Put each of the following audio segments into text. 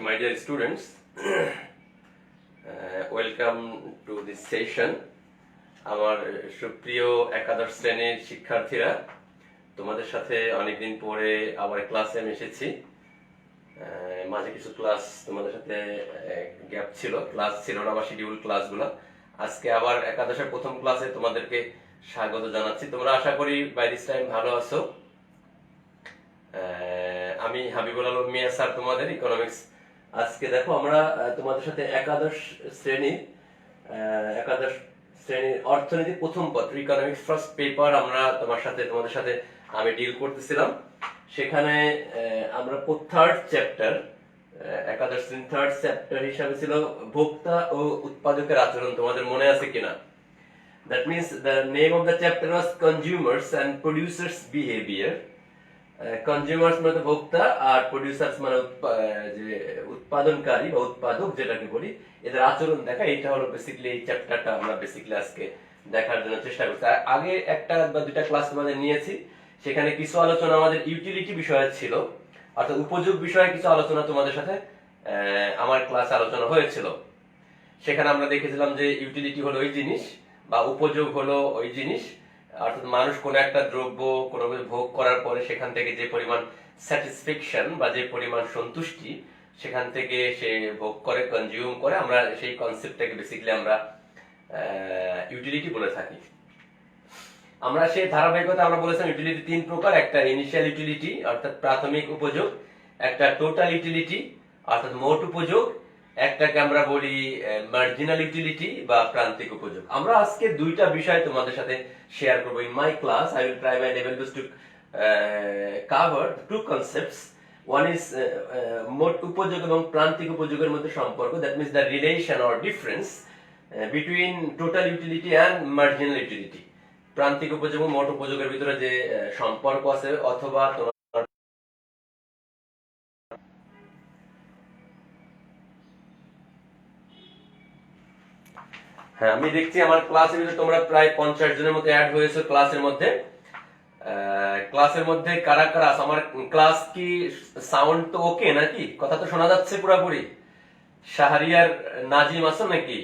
my dear students. Welcome to this session. আমার সুপ্রিয় একাদশ শ্রেণীর শিক্ষার্থীরা, তোমাদের সাথে অনেকদিন পরে আবার ক্লাসে আমি এসেছি। মাঝে কিছু ক্লাস তোমাদের সাথে গ্যাপ ছিল, ক্লাস ছিল না বা শিডিউল ক্লাসগুলো। আজকে আবার একাদশের প্রথম ক্লাসে তোমাদেরকে স্বাগত জানাচ্ছি। তোমরা আশা করি বাই দিস টাইম ভালো আছো। আমি হাবিবুল আলম মিয়া স্যার, তোমাদের ইকোনমিক্স। আজকে দেখো আমরা তোমাদের সাথে একাদশ শ্রেণীর অর্থনীতি প্রথম পত্র ইকোনমিক্স ফার্স্ট পেপার আমরা তোমাদের সাথে আমি ডিল করতেছিলাম। সেখানে আমরা থার্ড চ্যাপ্টার, একাদশ শ্রেণীর থার্ড চ্যাপ্টার হিসাবে ছিল ভোক্তা ও উৎপাদকের আচরণ। তোমাদের মনে আছে কিনা? That means the name of the chapter was consumers and producers behaviour. Consumers মানে ভোক্তা, আর প্রডিউসার্স মানে যে উৎপাদনকারী বা উৎপাদক যেটাকে বলি, এদের আচরণ দেখা। এটা হলো বেসিক্যালি এই চ্যাপ্টারটা আমরা বেসিক্যালি আজকে দেখার জন্য চেষ্টা করছি। আগে একটা বা দুটা ক্লাস তোমাদের নিয়েছি, সেখানে কিছু আলোচনা আমাদের ইউটিলিটি বিষয়ে ছিল, অর্থাৎ উপযোগ বিষয়ে কিছু আলোচনা তোমাদের সাথে আমার ক্লাস আলোচনা হয়েছিল। সেখানে আমরা দেখেছিলাম যে ইউটিলিটি হলো ওই জিনিস বা উপযোগ হলো ওই জিনিস, অর্থাৎ মানুষ কোনো একটা দ্রব্য কোনো ভোগ করার পরে সেখান থেকে যে পরিমাণ স্যাটিসফ্যাকশন বা যে পরিমাণ সন্তুষ্টি সেখান থেকে সে ভোগ করে, কনজিউম করে, আমরা সেই কনসেপ্টটাকে বেসিক্যালি আমরা ইউটিলিটি বলে থাকি। আমরা সেই ধারাবাহিকতা আমরা বলেছিলাম ইউটিলিটি তিন প্রকার। একটা ইনিশিয়াল ইউটিলিটি অর্থাৎ প্রাথমিক উপযোগ, একটা টোটাল ইউটিলিটি অর্থাৎ মোট উপযোগ, একটাকে আমরা বলি মার্জিনাল ইউটিলিটি বা প্রান্তিক উপযোগ। আমরা আজকে দুইটা বিষয় তোমাদের সাথে শেয়ার করব। In my class I will try my level best to cover two concepts. One is মোট উপযোগ এবং প্রান্তিক উপযোগের মধ্যে সম্পর্ক, that means the relation or difference between total utility and marginal utility. প্রান্তিক উপযোগ এবং মোট উপযোগের ভিতরে যে সম্পর্ক আছে, অথবা হ্যাঁ, আমি দেখছি আমার ক্লাসের ভিতরে তোমরা প্রায় 50 জনের মতো অ্যাড হয়েছে ক্লাসের মধ্যে। কারা কারা আছে? আমার ক্লাস কি সাউন্ড তো ওকে নাকি? কথা তো শোনা যাচ্ছে পুরোপুরি? শাহরিয়ার নাজিম আছো নাকি?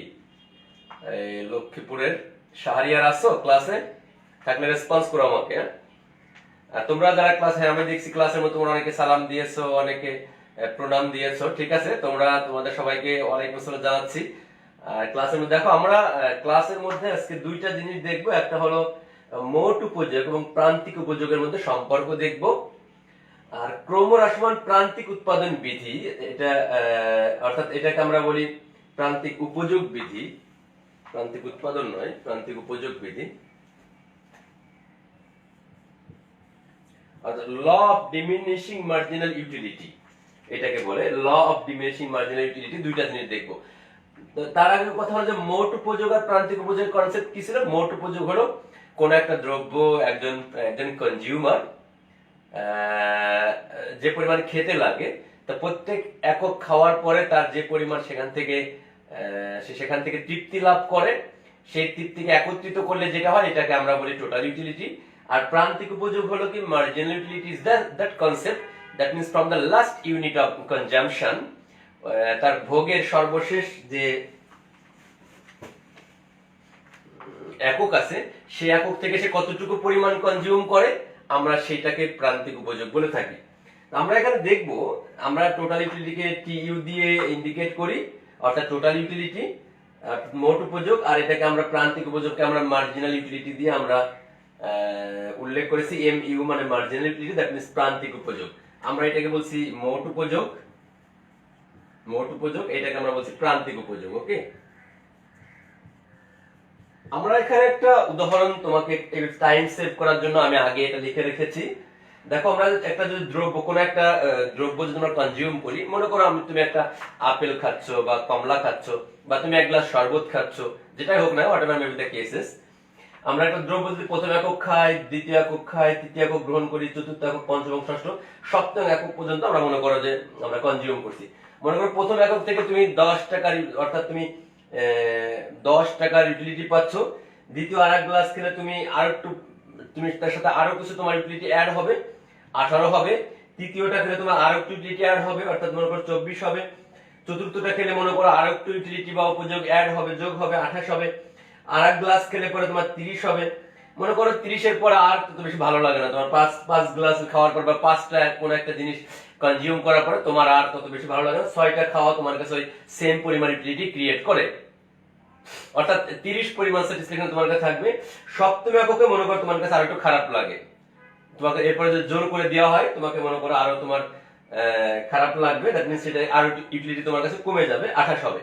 এই লক্ষ্মীপুরের শাহরিয়ার আছো ক্লাসে? থাকলে রেসপন্স করো আমাকে। আর তোমরা যারা ক্লাসে, আমি দেখছি ক্লাসের মধ্যে তোমরা অনেকে সালাম দিয়েছো, অনেকে প্রণাম দিয়েছো। ঠিক আছে, তোমাদের সবাইকে ওয়ালাইকুম আসসালাম জানাচ্ছি। আর ক্লাসের মধ্যে দেখো, আমরা ক্লাসের মধ্যে আজকে দুইটা জিনিস দেখবো। একটা হলো মোট উপযোগ এবং প্রান্তিক উপযোগের মধ্যে সম্পর্ক দেখব, আর ক্রমহ্রাসমান প্রান্তিক উৎপাদন বিধি, এটা অর্থাৎ এটাকে আমরা বলি প্রান্তিক উপযোগ বিধি। প্রান্তিক উৎপাদন নয়, প্রান্তিক উপযোগ বিধি, অর্থাৎ law of diminishing marginal utility, এটাকে বলে law of diminishing marginal utility. দুইটা জিনিস দেখবো। তার আগে কথা হলো যে মোট উপযোগ আর প্রান্তিক উপযোগের কনসেপ্ট কি ছিল। মোট উপযোগ হলো কোন একটা দ্রব্য একজন কনজিউমার যে পরিমাণ খেতে লাগে, তা প্রত্যেক একক খাওয়ার পরে তার যে পরিমাণ সেখান থেকে তৃপ্তি লাভ করে, সেই তৃপ্তিকে একত্রিত করলে যেটা হয়, এটাকে আমরা বলি টোটাল ইউটিলিটি। আর প্রান্তিক উপযোগ হলো কি marginal utility is that concept that means from the last unit of consumption, তার ভোগের সর্বশেষ যে একক আছে, সেই একক থেকে সে কতটুকু পরিমাণ কনজিউম করে, আমরা সেটাকে প্রান্তিক উপযোগ বলে থাকি। আমরা এখানে দেখব, আমরা টোটাল ইউটিলিটিকে টিইউ দিয়ে ইন্ডিকেট করি, অর্থাৎ টোটাল ইউটিলিটি মোট উপযোগ, আর এটাকে আমরা প্রান্তিক উপযোগকে আমরা মার্জিনাল ইউটিলিটি দিয়ে আমরা উল্লেখ করেছি। এমইউ মানে মার্জিনাল ইউটিলিটি, দ্যাট মিনস প্রান্তিক উপযোগ। আমরা এটাকে বলছি মোট উপযোগ, এটাকে আমরা বলছি প্রান্তিক উপযোগ। ওকে, আমরা এখানে একটা উদাহরণ তোমাকে টাইম সেভ করার জন্য আমি আগে এটা লিখে রেখেছি। দেখো, আমরা একটা যদি কোনো একটা দ্রব্য যদি আমরা কনজিউম করি, মনে করো তুমি একটা আপেল খাচ্ছ বা কমলা খাচ্ছ, বা তুমি এক গ্লাস শরবত খাচ্ছ, যেটাই হোক না, whatever may be the cases. আমরা একটা দ্রব্য যদি প্রথম একক খাই, দ্বিতীয় একক খাই, তৃতীয় একক গ্রহণ করি, চতুর্থ একক, পঞ্চম এবং ষষ্ঠ, সপ্তম একক পর্যন্ত আমরা মনে করো যে আমরা কনজিউম করছি। মনে করো প্রথম একক থেকে তুমি 10 টাকার, অর্থাৎ তুমি 10 টাকার ইউটিলিটি পাচ্ছ। দ্বিতীয় আর এক গ্লাস খেলে তুমি তার সাথে আরো কিছু তোমার ইউটিলিটি অ্যাড হবে, 18 হবে। তৃতীয়টা খেলে তোমার আরো একটু ইউটিলিটি অ্যাড হবে, অর্থাৎ মনে করো 24 হবে। চতুর্থটা খেলে মনে করো আর একটু ইউটিলিটি বা উপযোগ অ্যাড হবে, যোগ হবে, 28 হবে। আর এক গ্লাস খেলে পরে তোমার 30 হবে। মনে করো 30-এর পর আর তো বেশি ভালো লাগে না তোমার, পাঁচ গ্লাস খাওয়ার পর বা 5টা কোনো একটা জিনিস কনজিউম করার পরে তোমার আর তত বেশি ভালো লাগে না। 6টা খাওয়া তোমার কাছে ওই সেম পরিমাণ ইউটিলিটি ক্রিয়েট করে, অর্থাৎ 30 পরিমাণ স্যাটিসফ্যাকশন তোমার কাছে থাকবে। সপ্তম এককে মনে করো তোমার কাছে আর একটু খারাপ লাগে, তোমাকে এরপরে যদি জোর করে দেওয়া হয় তোমাকে মনে করো আরো তোমার খারাপ লাগবে, দ্যাট মিন্স সেটা আরো ইউটিলিটি তোমার কাছে কমে যাবে, 28 হবে।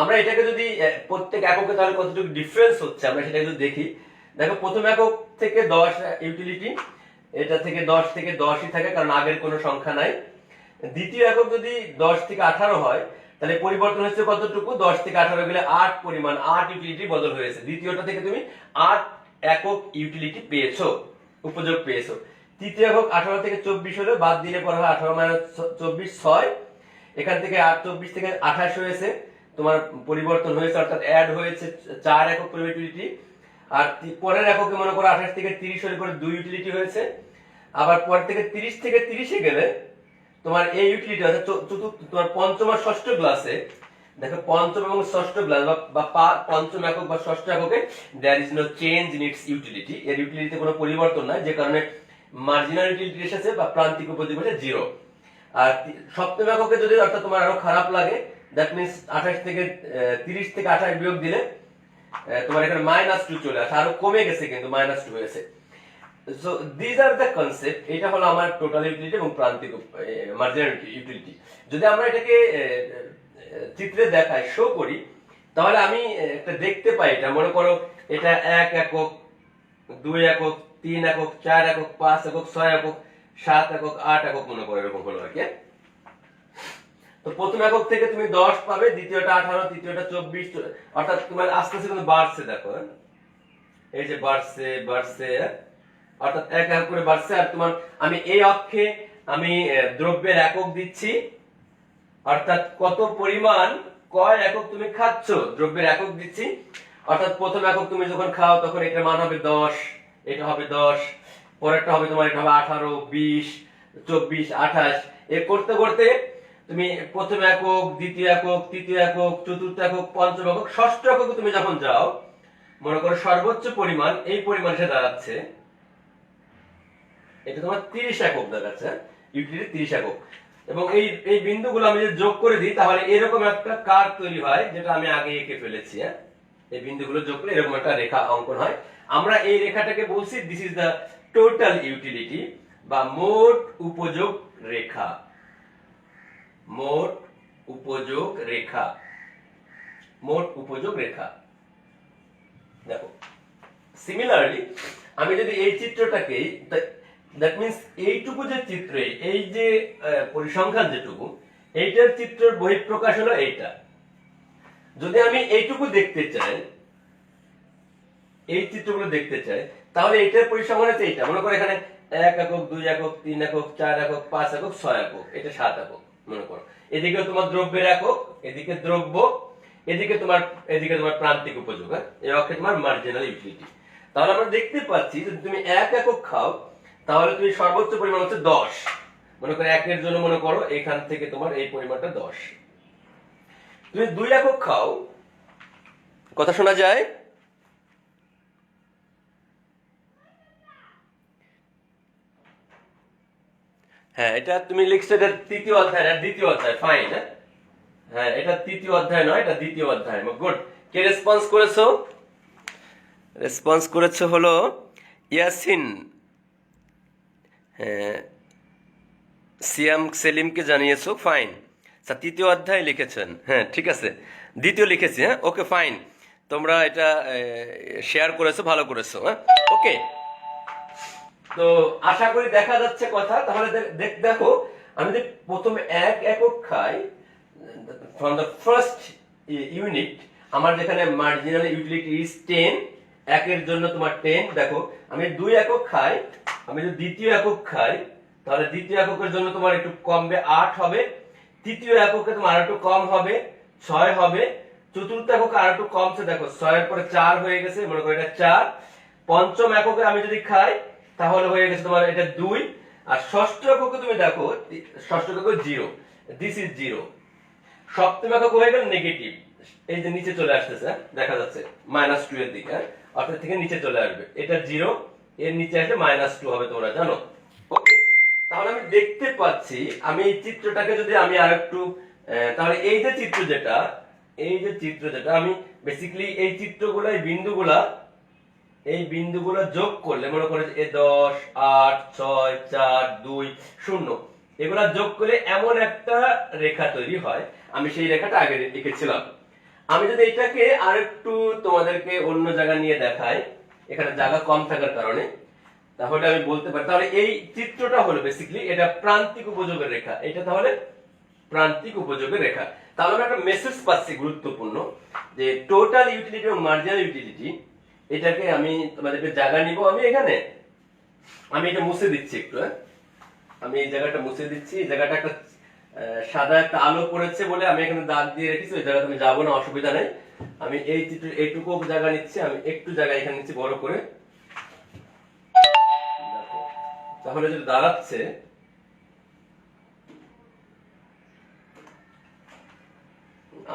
আমরা এটাকে যদি প্রত্যেক এককে তাহলে কতটুকু ডিফারেন্স হচ্ছে আমরা সেটা যদি দেখি, দেখো প্রথম একক থেকে 10 ইউটিলিটি, এটা থেকে 10 থেকে 10ই থাকে কারণ আগের কোনো সংখ্যা নাই। দ্বিতীয় একক যদি 10 থেকে 18 হয় তাহলে পরিবর্তন হচ্ছে কতটুকু, 10 থেকে 18 গেলে 8 পরিমাণ, 8 ইউটিলিটি বদল হয়েছে। দ্বিতীয়টা থেকে তুমি 8 একক ইউটিলিটি পেয়েছো, উপযোগ পেয়েছো। তৃতীয় একক 18 থেকে 24 হলে বাদ দিলে পরে হয় 18 - 24 6, এখান থেকে 24 থেকে 28 হয়েছে, তোমার পরিবর্তন হয়েছে অর্থাৎ অ্যাড হয়েছে 4 একক ইউটিলিটি। আর পরের এককে মনে করো 28 থেকে 30 হলে পরে 2 ইউটিলিটি হয়েছে। আবার পর থেকে 30 থেকে 30-এ গেলে তোমার এই ইউটিলিটি অর্থাৎ তোমার পঞ্চম আর ষষ্ঠ গ্লাসে, দেখো পঞ্চম এবং ষষ্ঠ গ্লাস বা পঞ্চম একক বা ষষ্ঠ এককে there is no change in its utility, এর ইউটিলিটিতে কোনো পরিবর্তন নাই, যে কারণে মার্জিনাল ইউটিলিটি এসেছে বা প্রান্তিক উপযোগ হচ্ছে 0। আর সপ্তম এককে যদি অর্থাৎ তোমার আরো খারাপ লাগে, দ্যাট মিন্স 28 থেকে 30 থেকে 28 বিয়োগ দিলে তোমার এখানে -2 চলে আসে, আরো কমে গেছে কিন্তু -2 হয়েছে। So this are the concept. এটা হলো আমার টোটাল ইউটিলিটি এবং প্রান্তিক মার্জিনাল ইউটিলিটি। যদি আমরা এটাকে চিত্রে দেখাই, শো করি, তাহলে আমি একটা দেখতে পাই, এটা মনে করো এটা 1 একক, 2 একক, 3 একক, 4 একক, 5 একক, 6 একক, 7 একক, 8 একক মনে করো এরকম হলো আর কি। তো প্রথম একক থেকে তুমি 10 পাবে, দ্বিতীয়টা 18, তৃতীয়টা 24, অর্থাৎ তোমার আস্তে আস্তে কিন্তু বাড়ছে। দেখো এই যে বাড়ছে অর্থাৎ 1 একক করে বাড়ছে। আর তোমার আমি এই অক্ষে আমি দ্রব্যের একক দিচ্ছি, অর্থাৎ কত পরিমাণ কয় একক তুমি খাচ্ছ দ্রব্যের একক দিচ্ছি। অর্থাৎ প্রথম একক তুমি যখন খাও তখন এটার মান হবে 10, এটা হবে 10, পরেরটা হবে তোমার এটা হবে 18, 20, 24, 28, এ করতে করতে তুমি প্রথম একক, দ্বিতীয় একক, তৃতীয় একক, চতুর্থ একক, পঞ্চম একক, ষষ্ঠ একক তুমি যখন যাও, মনে করো সর্বোচ্চ পরিমাণ এই পরিমাণ সে দাঁড়াচ্ছে, এটা তোমার 30 একক দাঁড়াচ্ছে, ইউটিলিটি 30 একক। এবং এই বিন্দুগুলো আমি যদি যোগ করে দিই তাহলে এরকম একটা কার্ভ তৈরি হয়, যেটা আমি আগে এঁকে ফেলেছি। এই বিন্দুগুলো যোগ করে এরকম একটা রেখা অঙ্কন হয়। আমরা এই রেখাটাকে বলছি this is the total utility বা মোট উপযোগ রেখা, মোট উপযোগ রেখা, মোট উপযোগ রেখা। দেখো সিমিলারলি আমি যদি এই চিত্রটাকে, দ্যাট মিন্স এইটুকু যে চিত্রে এই যে পরিসংখ্যান যেটুকু, এইটার চিত্রের বহিঃপ্রকাশ হলো এইটা। যদি আমি এইটুকু দেখতে চাই, এই চিত্রগুলো দেখতে চাই, তাহলে এইটার পরিসংখ্যান হচ্ছে এইটা। মনে করো এখানে 1 একক, 2 একক, 3 একক, 4 একক, 5 একক, 6 একক, এটা 7 একক মনে করো। এদিকে তোমার দ্রব্যের একক, এদিকে দ্রব্য, এদিকে তোমার প্রান্তিক উপযোগ, এই অক্ষে তোমার মার্জিনাল ইউটিলিটি। তাহলে আমরা দেখতে পাচ্ছি যদি তুমি 1 একক খাও তাহলে তুমি সর্বোচ্চ পরিমাণ হচ্ছে 10। মনে করো 1 এর জন্য মনে করো এখান থেকে তোমার এই পরিমাণটা 10। তুমি 2 একক খাও, কথা শোনা যায়? হ্যাঁ, এটা তুমি লিখছো এটা তৃতীয় অধ্যায় না দ্বিতীয় অধ্যায়, ফাইন। হ্যাঁ, এটা তৃতীয় অধ্যায় নয়, এটা দ্বিতীয় অধ্যায়। গুড। কে রেসপন্স করেছো? রেসপন্স করেছো হলো ইয়াসিন, হ্যাঁ, সিয়াম সেলিমকে জানিয়েছো, ফাইন। আচ্ছা, তৃতীয় অধ্যায় লিখেছেন, হ্যাঁ ঠিক আছে, দ্বিতীয় লিখেছি, হ্যাঁ ওকে ফাইন। তোমরা এটা শেয়ার করেছো, ভালো করেছো, হ্যাঁ ওকে। তো আশা করি দেখা যাচ্ছে কথা। তাহলে দেখো আমি যদি প্রথমে 1 একক খাই, ফ্রম দ্য ফার্স্ট ইউনিট, আমার যেখানে মার্জিনাল ইউটিলিটি ইজ 10, 1 এর জন্য তোমার 10। দেখো আমি 2 একক খাই, আমি যদি দ্বিতীয় একক খাই তাহলে দ্বিতীয় এককের জন্য তোমার একটু কমবে, 8 হবে। তৃতীয় এককে তোমার আর একটু কম হবে, 6 হবে। চতুর্থ এককে আর একটু কমছে, দেখো 6 এর পরে 4 হয়ে গেছে, মনে করো এটা 4। পঞ্চম এককে আমি যদি খাই তাহলে হয়ে গেছে তোমার এটা 2। আর ষষ্ঠ এককে তুমি দেখো, ষষ্ঠ একক 0, দিস ইজ 0। সপ্তম একক হয়ে গেল নেগেটিভ, এই যে নিচে চলে আসতেছে, দেখা যাচ্ছে -2 এর দিকে, অর্থাৎ থেকে নিচে চলে আসবে, এটা 0, এর নিচে আসলে -2 হবে, তোমরা জানো। ওকে, তাহলে আমি দেখতে পাচ্ছি, আমি এই চিত্রটাকে যদি আমি আরেকটু, তাহলে এই যে চিত্র যেটা আমি বেসিক্যালি এই চিত্রগুলো, এই বিন্দুগুলো যোগ করলে, মনে করে যে 10, 8, 6, 4, 2, 0, এগুলা যোগ করে এমন একটা রেখা তৈরি হয়। আমি সেই রেখাটা আগে এঁকেছিলাম। আমি যদি এটাকে আরেকটু তোমাদেরকে অন্য জায়গা নিয়ে দেখাই, এখানে জায়গা কম থাকার কারণে, তাহলে আমি বলতে পারি, তাহলে এই চিত্রটা হলো বেসিক্যালি এটা প্রান্তিক উপযোগের রেখা, এটা তাহলে প্রান্তিক উপযোগের রেখা। তাহলে আমরা একটা মেসেজ পাচ্ছি গুরুত্বপূর্ণ, যে টোটাল ইউটিলিটি এবং মার্জিনাল ইউটিলিটি, এটাকে আমি তোমাদেরকে জায়গা নিব, আমি এটা মুছে দিচ্ছি একটু, আমি এই জায়গাটা মুছে দিচ্ছি। এই জায়গাটা একটা সাদা একটা আলো পড়েছে বলে আমি এখানে দাগ দিয়ে রেখেছি, ওই জায়গাতে আমি যাবো না, অসুবিধা নাই। আমি এই চিত্র এইটুকু জায়গা নিচ্ছি, আমি একটু জায়গা এখানে নিচ্ছি বড় করে, তাহলে যেটা দাঁড়াচ্ছে,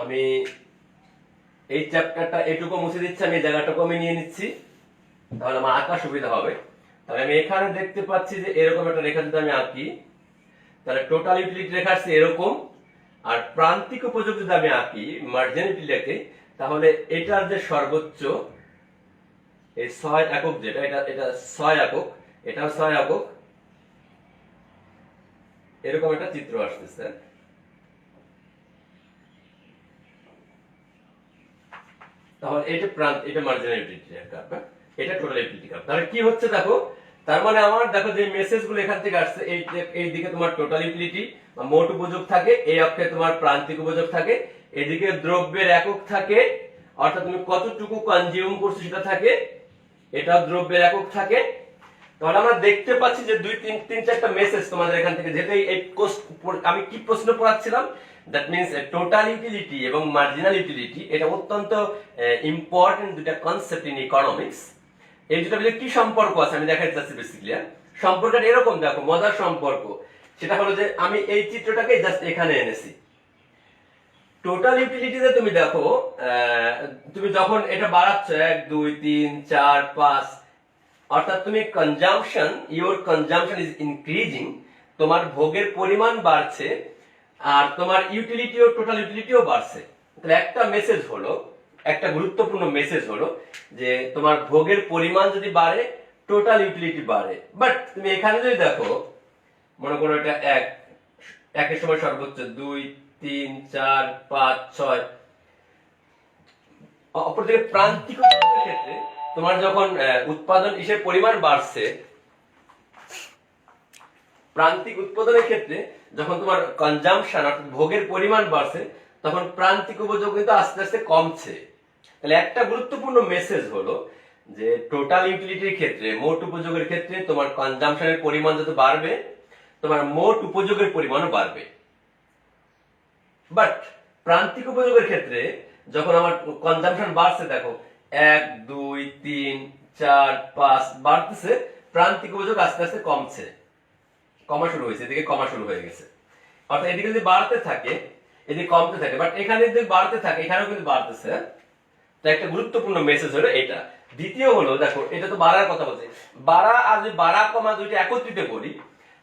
আমি এই চ্যাপ্টারটা এটুকু মুছে দিচ্ছি, আমি এই জায়গাটাকে আমি নিয়ে নিচ্ছি, তাহলে আমার আঁকা সুবিধা হবে। তাহলে আমি এখানে দেখতে পাচ্ছি যে এরকম একটা রেখা যদি আমি আঁকি, তাহলে টোটাল ইউটিলিটি রেখা আসছে এরকম, আর প্রান্তিক উপযোগ যদি আমি আঁকি মার্জিনাল ইউটিলিটি, তাহলে এটার যে সর্বোচ্চ এই 6 একক, যেটা এটা 6 একক, এটাও 6 একক, এরকম একটা চিত্র আসতেছে। তাহলে এটা মার্জিনাল ইউটিলিটি কার্ভ, এটা টোটাল ইউটিলিটি কার্ভ। তাহলে কি হচ্ছে দেখো, তার মানে আমার দেখো যে মেসেজগুলো এখান থেকে আসছে, এই দিকে তোমার টোটাল ইউটিলিটি বা মোট উপযোগ থাকে, এই অক্ষে তোমার প্রান্তিক উপযোগ থাকে, এদিকে দ্রব্যের একক থাকে, অর্থাৎ তুমি কতটুকু কনজিউম করছো সেটা থাকে, এটা দ্রব্যের একক থাকে। তাহলে আমরা দেখতে পাচ্ছি যে 2, 3, 4টা মেসেজ তোমাদের এখান থেকে, যেটা আমি কি প্রশ্ন পড়াচ্ছিলাম, দ্যাট মিন্স টোটাল ইউটিলিটি এবং মার্জিনাল ইউটিলিটি, এটা অত্যন্ত ইম্পর্টেন্ট দুটা কনসেপ্ট ইন ইকোনমিক্স। এই দুটার মধ্যে কি সম্পর্ক আছে আমি দেখাতে চাচ্ছি বেসিক্যালি। সম্পর্কটা এরকম, দেখো মজার সম্পর্ক, সেটা হলো যে আমি এই চিত্রটাকে জাস্ট এখানে এনেছি। টোটাল ইউটিলিটিতে তুমি দেখো, তুমি যখন এটা বাড়াচ্ছ 1, 2, 3, 4, 5, অর্থাৎ তুমি ইওর কনজাম্পশন ইজ ইনক্রিজিং, তোমার ভোগের পরিমাণ বাড়ছে, আর তোমার ইউটিলিটিও, টোটাল ইউটিলিটিও বাড়ছে। তাহলে একটা মেসেজ হলো, একটা গুরুত্বপূর্ণ মেসেজ হলো যে তোমার ভোগের পরিমাণ যদি বাড়ে, টোটাল ইউটিলিটি বাড়ে। বাট তুমি এখানে যদি দেখো, মনে করো এটা 1 সময় সর্বোচ্চ 2, 3, 4, 5, 6, অপরদিকে প্রান্তিক উপযোগের ক্ষেত্রে তোমার যখন উৎপাদন ইসের পরিমাণ বাড়ছে, প্রান্তিক উৎপাদনের ক্ষেত্রে যখন তোমার কনজাম্পশন অর্থাৎ ভোগের পরিমাণ বাড়ছে, তখন প্রান্তিক উপযোগ কিন্তু আস্তে আস্তে কমছে। তাহলে একটা গুরুত্বপূর্ণ মেসেজ হলো যে টোটাল ইউটিলিটির ক্ষেত্রে, মোট উপযোগের ক্ষেত্রে তোমার কনজাম্পশনের পরিমাণ যত বাড়বে, তোমার মোট উপযোগের পরিমাণও বাড়বে। বাট প্রান্তিক উপযোগের ক্ষেত্রে যখন আমার কনজাম্পশন বাড়ছে, দেখো 1, 2, 3, 4, 5 বাড়তেছে, প্রান্তিক উপযোগ আস্তে আস্তে কমছে, কমা শুরু হয়েছে, এদিকে কমা শুরু হয়ে গেছে। অর্থাৎ এদিকে যদি বাড়তে থাকে, এদিকে কমতে থাকে, বাট এখানে যদি বাড়তে থাকে, এখানেও কিন্তু বাড়তেছে। তো একটা গুরুত্বপূর্ণ মেসেজ হলো এটা। দ্বিতীয় হলো, দেখো এটা তো বাড়ার কথা বলছে, বাড়া আর যদি বাড়া কমা দুইটা একত্রিত করি,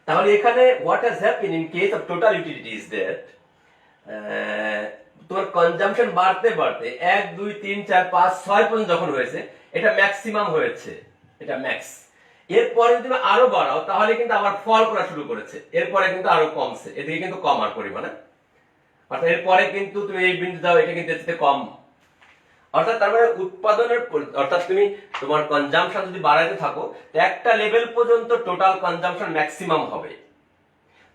তাহলে এখানে what has happen in case of total utility is that তোমার কনজাম্পশন বাড়তে বাড়তে 1, 2, 3, 4, 5, 6 পর্যন্ত যখন হয়েছে, এটা ম্যাক্সিমাম হয়েছে, এটা ম্যাক্স। এরপরে যদি তুমি আরো বাড়াও, তাহলে কিন্তু আবার ফল করা শুরু করেছে, এরপরে কিন্তু আরো কমছে, এদিকে কিন্তু কমার পরিমাণে, অর্থাৎ এরপরে কিন্তু তুমি এই বিন্দু দাও, এটা কিন্তু এর কম। অর্থাৎ তার মানে উৎপাদনের, অর্থাৎ তুমি তোমার কনজাম্পশন যদি বাড়াইতে থাকো, একটা লেভেল পর্যন্ত টোটাল কনজাম্পশন ম্যাক্সিমাম হবে,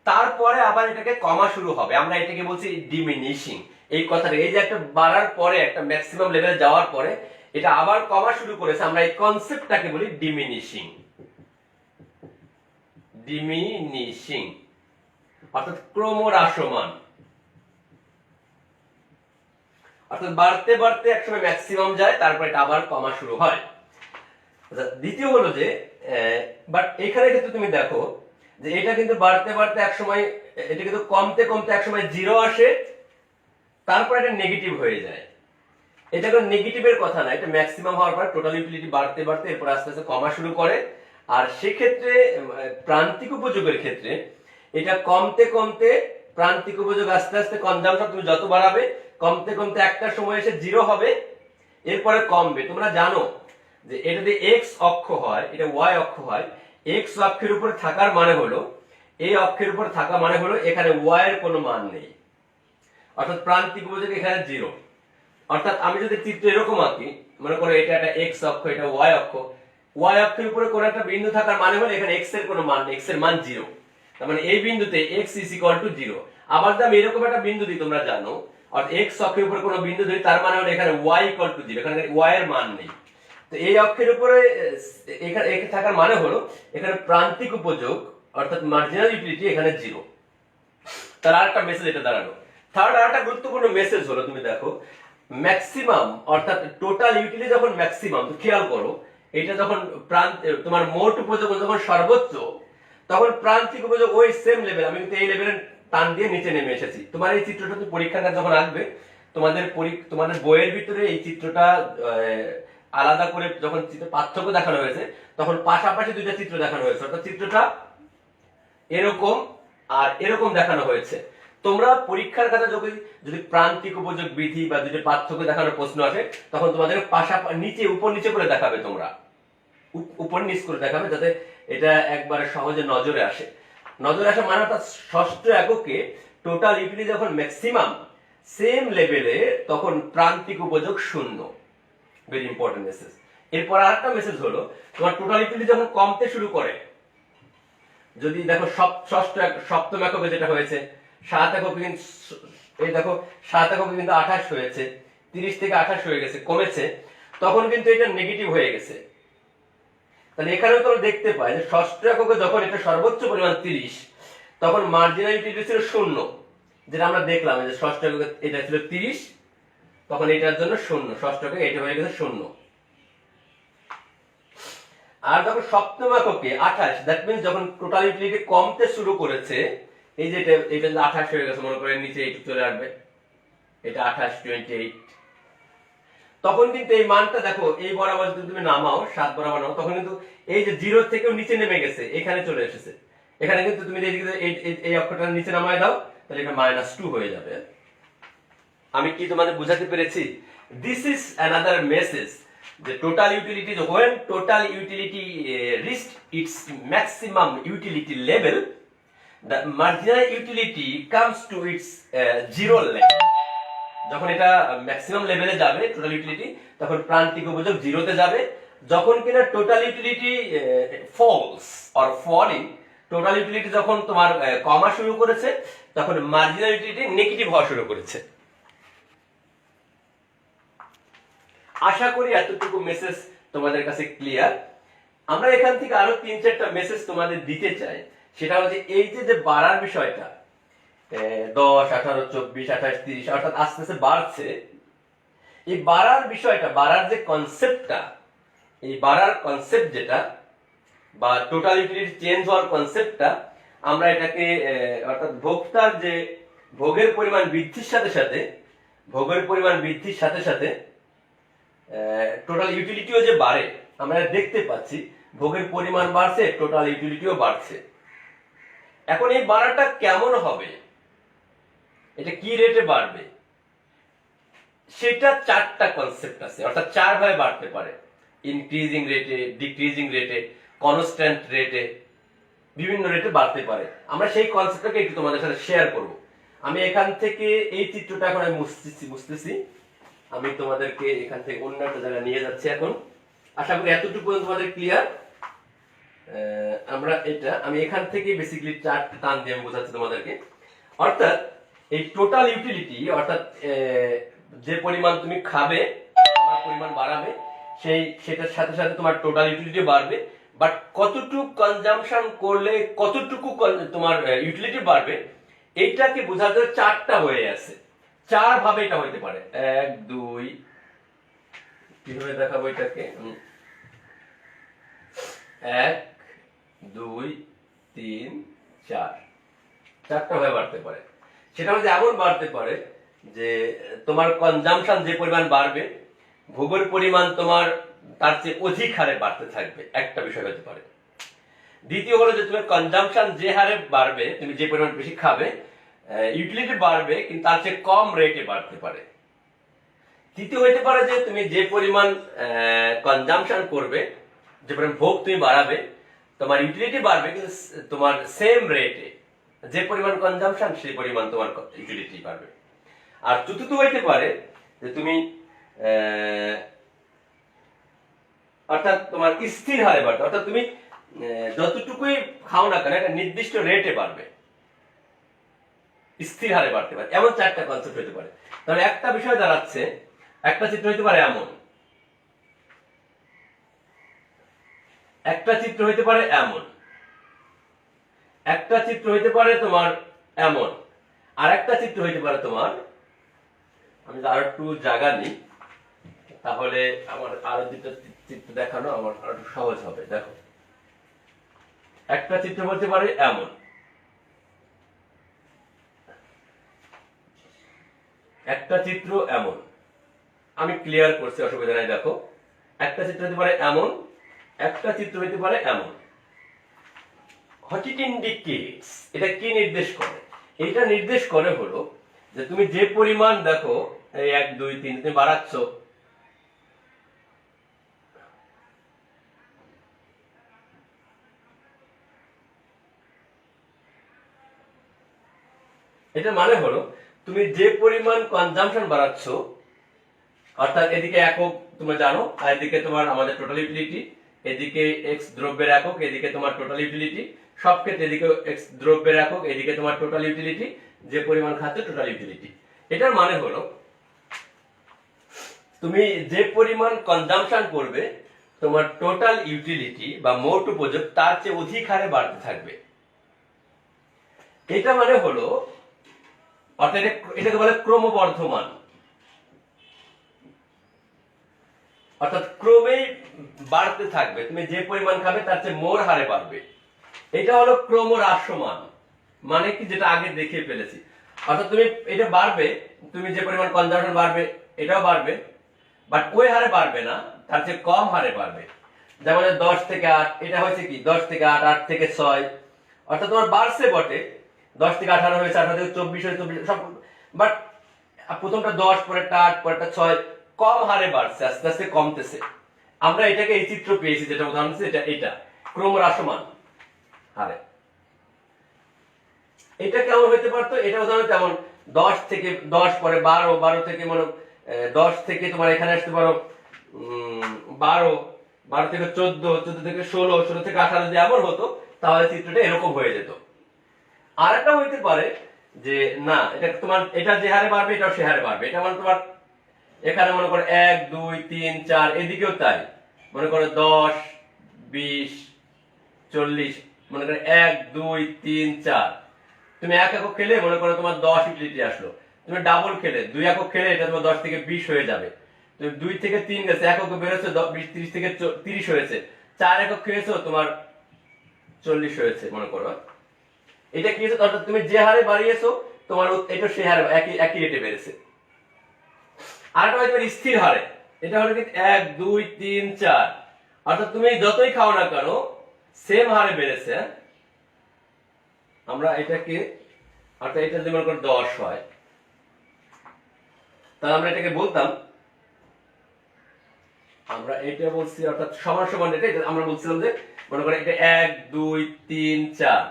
তারপরে আবার এটাকে কমা শুরু হবে, আমরা এটাকে বলছি ডিমিনিশিং। এই কথাটা, এই যে একটা বাড়ার পরে, একটা ম্যাক্সিমাম লেভেলে যাওয়ার পরে এটা আবার কমা শুরু করেছে, আমরা এই কনসেপ্টটাকে বলি ডিমিনিশিং। ডিমিনিশিং অর্থাৎ ক্রমহ্রাসমান, অর্থাৎ বাড়তে বাড়তে একসময় ম্যাক্সিমাম যায়, তারপর এটা আবার কমা শুরু হয়। দ্বিতীয় হলো যে, বাট এখানে কিন্তু তুমি দেখো যে এটা কিন্তু বাড়তে বাড়তে একসময়, এটা কিন্তু কমতে কমতে একসময় 0 আসে, তারপর এটা নেগেটিভ হয়ে যায়। এটা কোনো নেগেটিভের কথা না, এটা ম্যাক্সিমাম হওয়ার পর টোটাল ইউটিলিটি বাড়তে বাড়তে এরপর আস্তে আস্তে কমা শুরু করে। আর সেক্ষেত্রে প্রান্তিক উপযোগের ক্ষেত্রে এটা কমতে কমতে প্রান্তিক উপযোগ আস্তে আস্তে কনজাম্পশন তুমি যত বাড়াবে কমতে কমতে একটা সময় এসে জিরো হবে, এরপরে কমবে। তোমরা জানো যে এটা যদি এক্স অক্ষ হয়, এটা ওয়াই অক্ষ হয়, এক্স অক্ষের উপরে থাকার মানে হলো, এই অক্ষের উপর থাকা মানে হলো এখানে ওয়াই এর কোনো মান নেই, অর্থাৎ প্রান্তিক উপযোগ এখানে জিরো। অর্থাৎ আমি যদি চিত্র এরকম আঁকি, মনে করো এটা একটা এক্স অক্ষ, এটা ওয়াই অক্ষ, ওয়াই অক্ষের উপরে কোনো একটা বিন্দু থাকার মানে হলো এখানে এক্স এর কোনো মান নেই, এক্স এর মান জিরো। তার মানে এই বিন্দুতে x is equal to zero. আবার যদি আমি এরকম একটা বিন্দু দিই, তোমরা জানো, অর্থাৎ এক্স অক্ষের উপরে কোনো বিন্দু ধরি, তার মানে হলো এখানে ওয়াই ইকুয়াল টু জিরো, এখানে ওয়াই এর মান নেই। তো এই অক্ষের উপরে এখানে থাকার মানে হলো এখানে প্রান্তিক উপযোগ অর্থাৎ মার্জিনাল ইউটিলিটি এখানে জিরো। তার আরেকটা মেসেজ এটা দাঁড়ালো। থার্ড আরেকটা গুরুত্বপূর্ণ মেসেজ হলো, তুমি দেখো ম্যাক্সিমাম অর্থাৎ টোটাল ইউটিলিটি যখন ম্যাক্সিমাম, তো খেয়াল করো এটা যখন তোমার মোট উপযোগ যখন সর্বোচ্চ, তখন প্রান্তিক উপযোগ ওই সেম লেভেল, আমি কিন্তু এই লেভেলের টান দিয়ে নিচে নেমে এসেছি। তোমার এই চিত্রটা তুমি পরীক্ষাটা যখন আসবে, তোমাদের বইয়ের ভিতরে এই চিত্রটা আলাদা করে যখন পার্থক্য দেখানো হয়েছে, তখন পাশাপাশি দুইটা চিত্র দেখানো হয়েছে, অর্থাৎ চিত্রটা এরকম আর এরকম দেখানো হয়েছে। তোমরা পরীক্ষার খাতা যদি প্রান্তিক উপযোগ বিধি বা দুটো পার্থক্য দেখানোর প্রশ্ন আসে, তখন তোমাদের পাশাপাশি নিচে উপর নিচে করে দেখাবে, তোমরা উপর নিচ করে দেখাবে, যাতে এটা একবারে সহজে নজরে আসে। নজরে আসা মানে অর্থাৎ ষষ্ঠ এককে টোটাল ইউটিলিটি যখন ম্যাক্সিমাম সেম লেভেলে, তখন প্রান্তিক উপযোগ শূন্য। Very important message. এরপর আরেকটা মেসেজ হলো, তোমার টোটাল ইউটিলিটি যখন কমতে শুরু করে, যদি দেখো সপ্তম এককে যেটা হয়েছে, 7 এককে কিন্তু এই দেখো 7 এককে কিন্তু 28 হয়েছে, 30 থেকে 28 হয়ে গেছে, কমেছে, তখন কিন্তু এটা নেগেটিভ হয়ে গেছে। তাহলে এখানেও তোমরা দেখতে পাই যে ষষ্ঠ এককে যখন এটা সর্বোচ্চ পরিমাণ 30, তখন মার্জিনাল ইউটিলিটি ছিল শূন্য, যেটা আমরা দেখলাম যে ষষ্ঠ এককে এটা ছিল 30, তখন এটার জন্য শূন্য, ষষ্ঠ এককে এটা হয়ে গেছে শূন্য। আর যখন সপ্তম এককে 28, দ্যাট মিন্স যখন টোটাল ইউটিলিটি কমতে শুরু করেছে, এই যে এটা 28 হয়ে গেছে, মনে করেন নিচে এইটুকু চলে আসবে, এটা 28, 28, তখন কিন্তু এই মানটা দেখো এই বরাবর যদি তুমি নামাও, 7 বরাবর নামাও, তখন কিন্তু এই যে জিরো থেকেও নিচে নেমে গেছে, এখানে চলে এসেছে। এখানে কিন্তু তুমি এই অক্ষরটা নিচে নামায় দাও, তাহলে এটা -2 হয়ে যাবে। আমি কি তোমাদের বুঝাতে পেরেছি? This is another message, the total utility, when total utility reached its maximum utility level, the marginal utility comes to its zero level. যখন এটা ম্যাক্সিমাম লেভেলে যাবে টোটাল ইউটিলিটি, তখন প্রান্তিক উপযোগ জিরোতে যাবে। যখন কিনা total utility falls or falling, total utility যখন তোমার কমা শুরু করেছে, তখন মার্জিনাল ইউটিলিটি নেগেটিভ হওয়া শুরু করেছে। আশা করি এতটুকু মেসেজ তোমাদের কাছে ক্লিয়ার। আমরা এখান থেকে আরো 3-4টা মেসেজ তোমাদের দিতে চাই। সেটা হচ্ছে এই যে বাড়ার বিষয়টা, 10, 18, 24, 28, 30 অর্থাৎ আস্তে আস্তে বাড়ছে, এই বাড়ার বিষয়টা, বাড়ার যে কনসেপ্টটা, এই বাড়ার কনসেপ্ট যেটা বা টোটাল ইউটিলিটি চেঞ্জ হওয়ার কনসেপ্টটা, আমরা এটাকে অর্থাৎ ভোক্তার যে ভোগের পরিমাণ বৃদ্ধির সাথে সাথে টোটাল ইউটিলিটিও যে বাড়ে, আমরা দেখতে পাচ্ছি ভোগের পরিমাণ বাড়ছে, টোটাল ইউটিলিটিও বাড়ছে। এখন এই বাড়াটা কেমন হবে, এটা কি রেটে বাড়বে, সেটা 4টা কনসেপ্ট আছে, অর্থাৎ 4 ভাবে বাড়তে পারে। ইনক্রিজিং রেটে, ডিক্রিজিং রেটে, কনস্ট্যান্ট রেটে, বিভিন্ন রেটে বাড়তে পারে। আমরা সেই কনসেপ্টটাকে একটু তোমাদের সাথে শেয়ার করব। আমি এখান থেকে এই চিত্রটা এখন আমি বুঝতেছি, আমি তোমাদেরকে এখান থেকে অন্য একটা জায়গায় নিয়ে যাচ্ছি এখন। আশা করি এতটুকু তোমাদের ক্লিয়ার। আমি এখান থেকে বেসিক্যালি 4টা টান দিয়ে আমি বোঝাচ্ছি তোমাদেরকে। অর্থাৎ এই টোটাল ইউটিলিটি, অর্থাৎ যে পরিমাণ তুমি খাবে, খাওয়ার পরিমাণ বাড়াবে, সেটার সাথে সাথে তোমার টোটাল ইউটিলিটি বাড়বে। বাট কতটুকু কনজাম্পশন করলে কতটুকু তোমার ইউটিলিটি বাড়বে, এইটাকে বোঝার জন্য 4টা হয়ে আছে। 4 ভাবে এটা হইতে পারে। 1, 2, কিভাবে দেখাবো এটাকে, 1, 2, 3, 4, 4টা ভাবে বাড়তে পারে। সেটা হচ্ছে এমন বাড়তে পারে যে তোমার কনজাম্পশন যে পরিমাণ বাড়বে, ভোগের পরিমাণ তোমার তার চেয়ে অধিক হারে বাড়তে থাকবে, একটা বিষয় হতে পারে। দ্বিতীয় হলো যে তোমার কনজাম্পশন যে হারে বাড়বে, তুমি যে পরিমাণ বেশি খাবে, ইউটিলিটি বাড়বে কিন্তু তার চেয়ে কম রেটে বাড়তে পারে। তৃতীয় হতে পারে যে তুমি যে পরিমাণ কনজাম্পশন করবে, যে পরিমাণ ভোগ তুমি বাড়াবে, তোমার ইউটিলিটি বাড়বে কিন্তু তোমার সেম রেটে, যে পরিমাণ কনজাম্পশন সেই পরিমাণ তোমার ইউটিলিটি বাড়বে। আর চতুর্থ হইতে পারে যে তুমি অর্থাৎ তোমার স্থির হারে বাড়বে, অর্থাৎ তুমি যতটুকুই খাও না কেন একটা নির্দিষ্ট রেটে বাড়বে, স্থির হারে বাড়তে পারে। এমন চারটা কনসেপ্ট হতে পারে। তাহলে একটা বিষয় দাঁড়াচ্ছে, একটা চিত্র হইতে পারে এমন, একটা চিত্র হইতে পারে এমন, একটা চিত্র হইতে পারে তোমার এমন, আর একটা চিত্র হইতে পারে তোমার, আমি আর একটু জায়গা নিই তাহলে আমার আরো দুটো চিত্র দেখানো আমার আরো সহজ হবে। দেখো, একটা চিত্র বলতে পারে এমন, একটা চিত্র এমন, আমি ক্লিয়ার করছি, অসুবিধা নাই। দেখো, একটা চিত্র হতে পারে এমন, একটা চিত্র হতে পারে এমন। হোয়াট ইট ইন্ডিকেটস, এটা কি নির্দেশ করে? এটা নির্দেশ করে হলো যে তুমি যে পরিমাণ, দেখো এই 1 2 3 তুমি বাড়াচ্ছ, এটা মানে হলো তুমি যে পরিমাণ কনজাম্পশন বাড়াচ্ছ, অর্থাৎ এদিকে একক তুমি জানো, আর এদিকে তোমার আমাদের টোটাল ইউটিলিটি, এদিকে এক্স দ্রব্যের একক, এদিকে তোমার টোটাল ইউটিলিটি, সব ক্ষেত্রে এদিকে এক্স দ্রব্যের একক, এদিকে তোমার টোটাল ইউটিলিটি, যে পরিমাণ খাচ্ছ টোটাল ইউটিলিটি। এটার মানে হলো তুমি যে পরিমাণ কনজাম্পশন করবে, তোমার টোটাল ইউটিলিটি বা মোট উপযোগ তার চেয়ে অধিক হারে বাড়তে থাকবে। এটা মানে হলো, অর্থাৎ এটাকে বলে ক্রমবর্ধমান, অর্থাৎ ক্রমেই বাড়তে থাকবে। তুমি যে পরিমাণ খাবে তার চেয়ে মোর হারে বাড়বে। এটা হলো ক্রমহ্রাসমান, মানে কি যেটা আগে দেখে ফেলেছি। অর্থাৎ তুমি এটা বাড়বে, তুমি যে পরিমাণ কনজাম্পশন বাড়বে এটাও বাড়বে, বাট ওই হারে বাড়বে না, তার চেয়ে কম হারে বাড়বে। যেমন 10 থেকে 8, এটা হয়েছে কি 10 থেকে 8, 8 থেকে 6, অর্থাৎ তোমার বাড়ছে বটে, 10 থেকে 18 হয়েছে, 18 থেকে 24 হয়েছে, 24 সব, বাট প্রথমটা 10, পরেরটা 8, পরেরটা 6, কম হারে বাড়ছে, আস্তে আস্তে কমতেছে। আমরা এটাকে এই চিত্র পেয়েছি, যেটা উদাহরণ দিচ্ছি, এটা ক্রমহ্রাসমান হারে। এটা কেমন হইতে পারতো? এটা উদাহরণ যেমন 10 থেকে 10, পরে 12, 12 থেকে মনে 10 থেকে তোমার এখানে আসতে পারো 12, 12 থেকে 14, 14 থেকে 16, 16 থেকে 18, যদি এমন হতো তাহলে চিত্রটা এরকম হয়ে যেত। আর একটা হইতে পারে যে না, এটা তোমার এটা যে হারে বাড়বে এটাও সে হারে বাড়বে। এটা মানে তোমার এখানে মনে করো 1 2 3 4, এদিকেও তাই, মনে করো 10 20 40, মনে করো 1 2 3 4। তুমি এক একক খেলে মনে করো তোমার 10 ইউটিলিটি আসলো, তুমি ডাবল খেলে 2 একক খেলে এটা তোমার 10 থেকে 20 হয়ে যাবে। তুমি 2 থেকে 3 গেছে, একক বেরোচ্ছে 20 30 থেকে 30 হয়েছে, 4 একক খেয়েছো তোমার 40 হয়েছে মনে করো। এটা কি হচ্ছে? অর্থাৎ তুমি যে হারে বাড়িয়েছো তোমার এটা সেই হারে একই রেটে বেড়েছে। আরেকটা হচ্ছে স্থির হারে, এটা হলো কি 1 2 3 4, অর্থাৎ তুমি যতই খাও না কেন সেম হারে বেড়েছে। আমরা এটাকে, অর্থাৎ এটা যদি মনে করো 10 হয়, তাহলে আমরা এটাকে বলতাম, আমরা এটা বলছি অর্থাৎ সমান সমান, এটা আমরা বলছিলাম যে মনে করো এটা 1 2 3 4।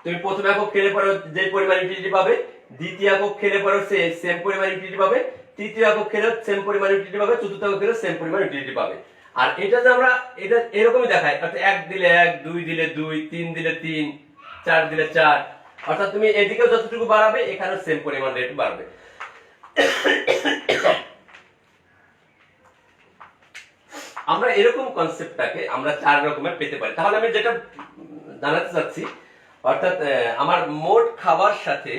তুমি প্রথম একক খেলে পরে যে পরিমাণ ইউটিলিটি পাবে, দ্বিতীয় একক খেলে পরে সেম পরিমাণ ইউটিলিটি পাবে, তৃতীয় একক খেলে সেম পরিমাণ ইউটিলিটি পাবে, চতুর্থ একক খেলে সেম পরিমাণ ইউটিলিটি পাবে। আর এটা যে আমরা এটা এরকমই দেখাই, অর্থাৎ 1 দিলে 1, 2 দিলে 2, 3 দিলে 3, 4 দিলে 4, অর্থাৎ তুমি এদিকেও যতটুকু বাড়াবে এখানেও সেম পরিমাণ রেট বাড়বে। আমরা এরকম কনসেপ্টটাকে আমরা 4 রকমের পেতে পারি। তাহলে আমি যেটা জানাতে চাচ্ছি, অর্থাৎ আমার মোট খাবার সাথে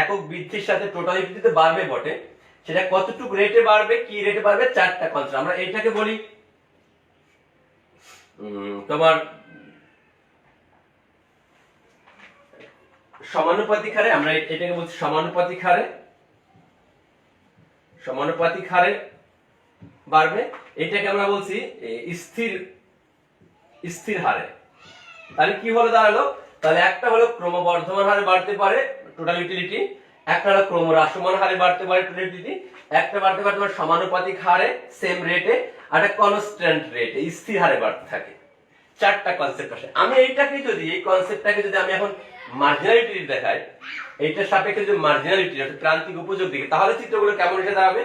একক বৃদ্ধির সাথে টোটাল ইউটিলিটি বাড়বে বটে, সেটা কতটুকু রেটে বাড়বে, কি রেটে বাড়বে, 4টা কনসেপ্ট। আমরা এইটাকে বলি তোমার সমানুপাতিক হারে, আমরা এটাকে বলছি সমানুপাতিক হারে। সমানুপাতিক হারে বাড়বে, এটাকে আমরা বলছি স্থির স্থির হারে। তাহলে কি হলো দাঁড়ালো, তাহলে একটা হলো ক্রমবর্ধমান হারে বাড়তে পারে টোটাল ইউটিলিটি, একটা হলো ক্রমহ্রাসমান হারে বাড়তে পারে টোটাল ইউটিলিটি, একটা বাড়তে পারে তোমার সমানুপাতিক হারে সেম রেটে, আর একটা কনস্ট্যান্ট রেটে স্থির হারে বাড়তে থাকে। চারটা কনসেপ্ট আসে। আমি এইটাকে যদি এই কনসেপ্টটাকে যদি আমি এখন মার্জিনালিটি দেখাই, এইটার সাপেক্ষে যদি মার্জিনালিটি অর্থাৎ প্রান্তিক উপযোগ দিকে, তাহলে চিত্রগুলো কেমন এসে দাঁড়াবে,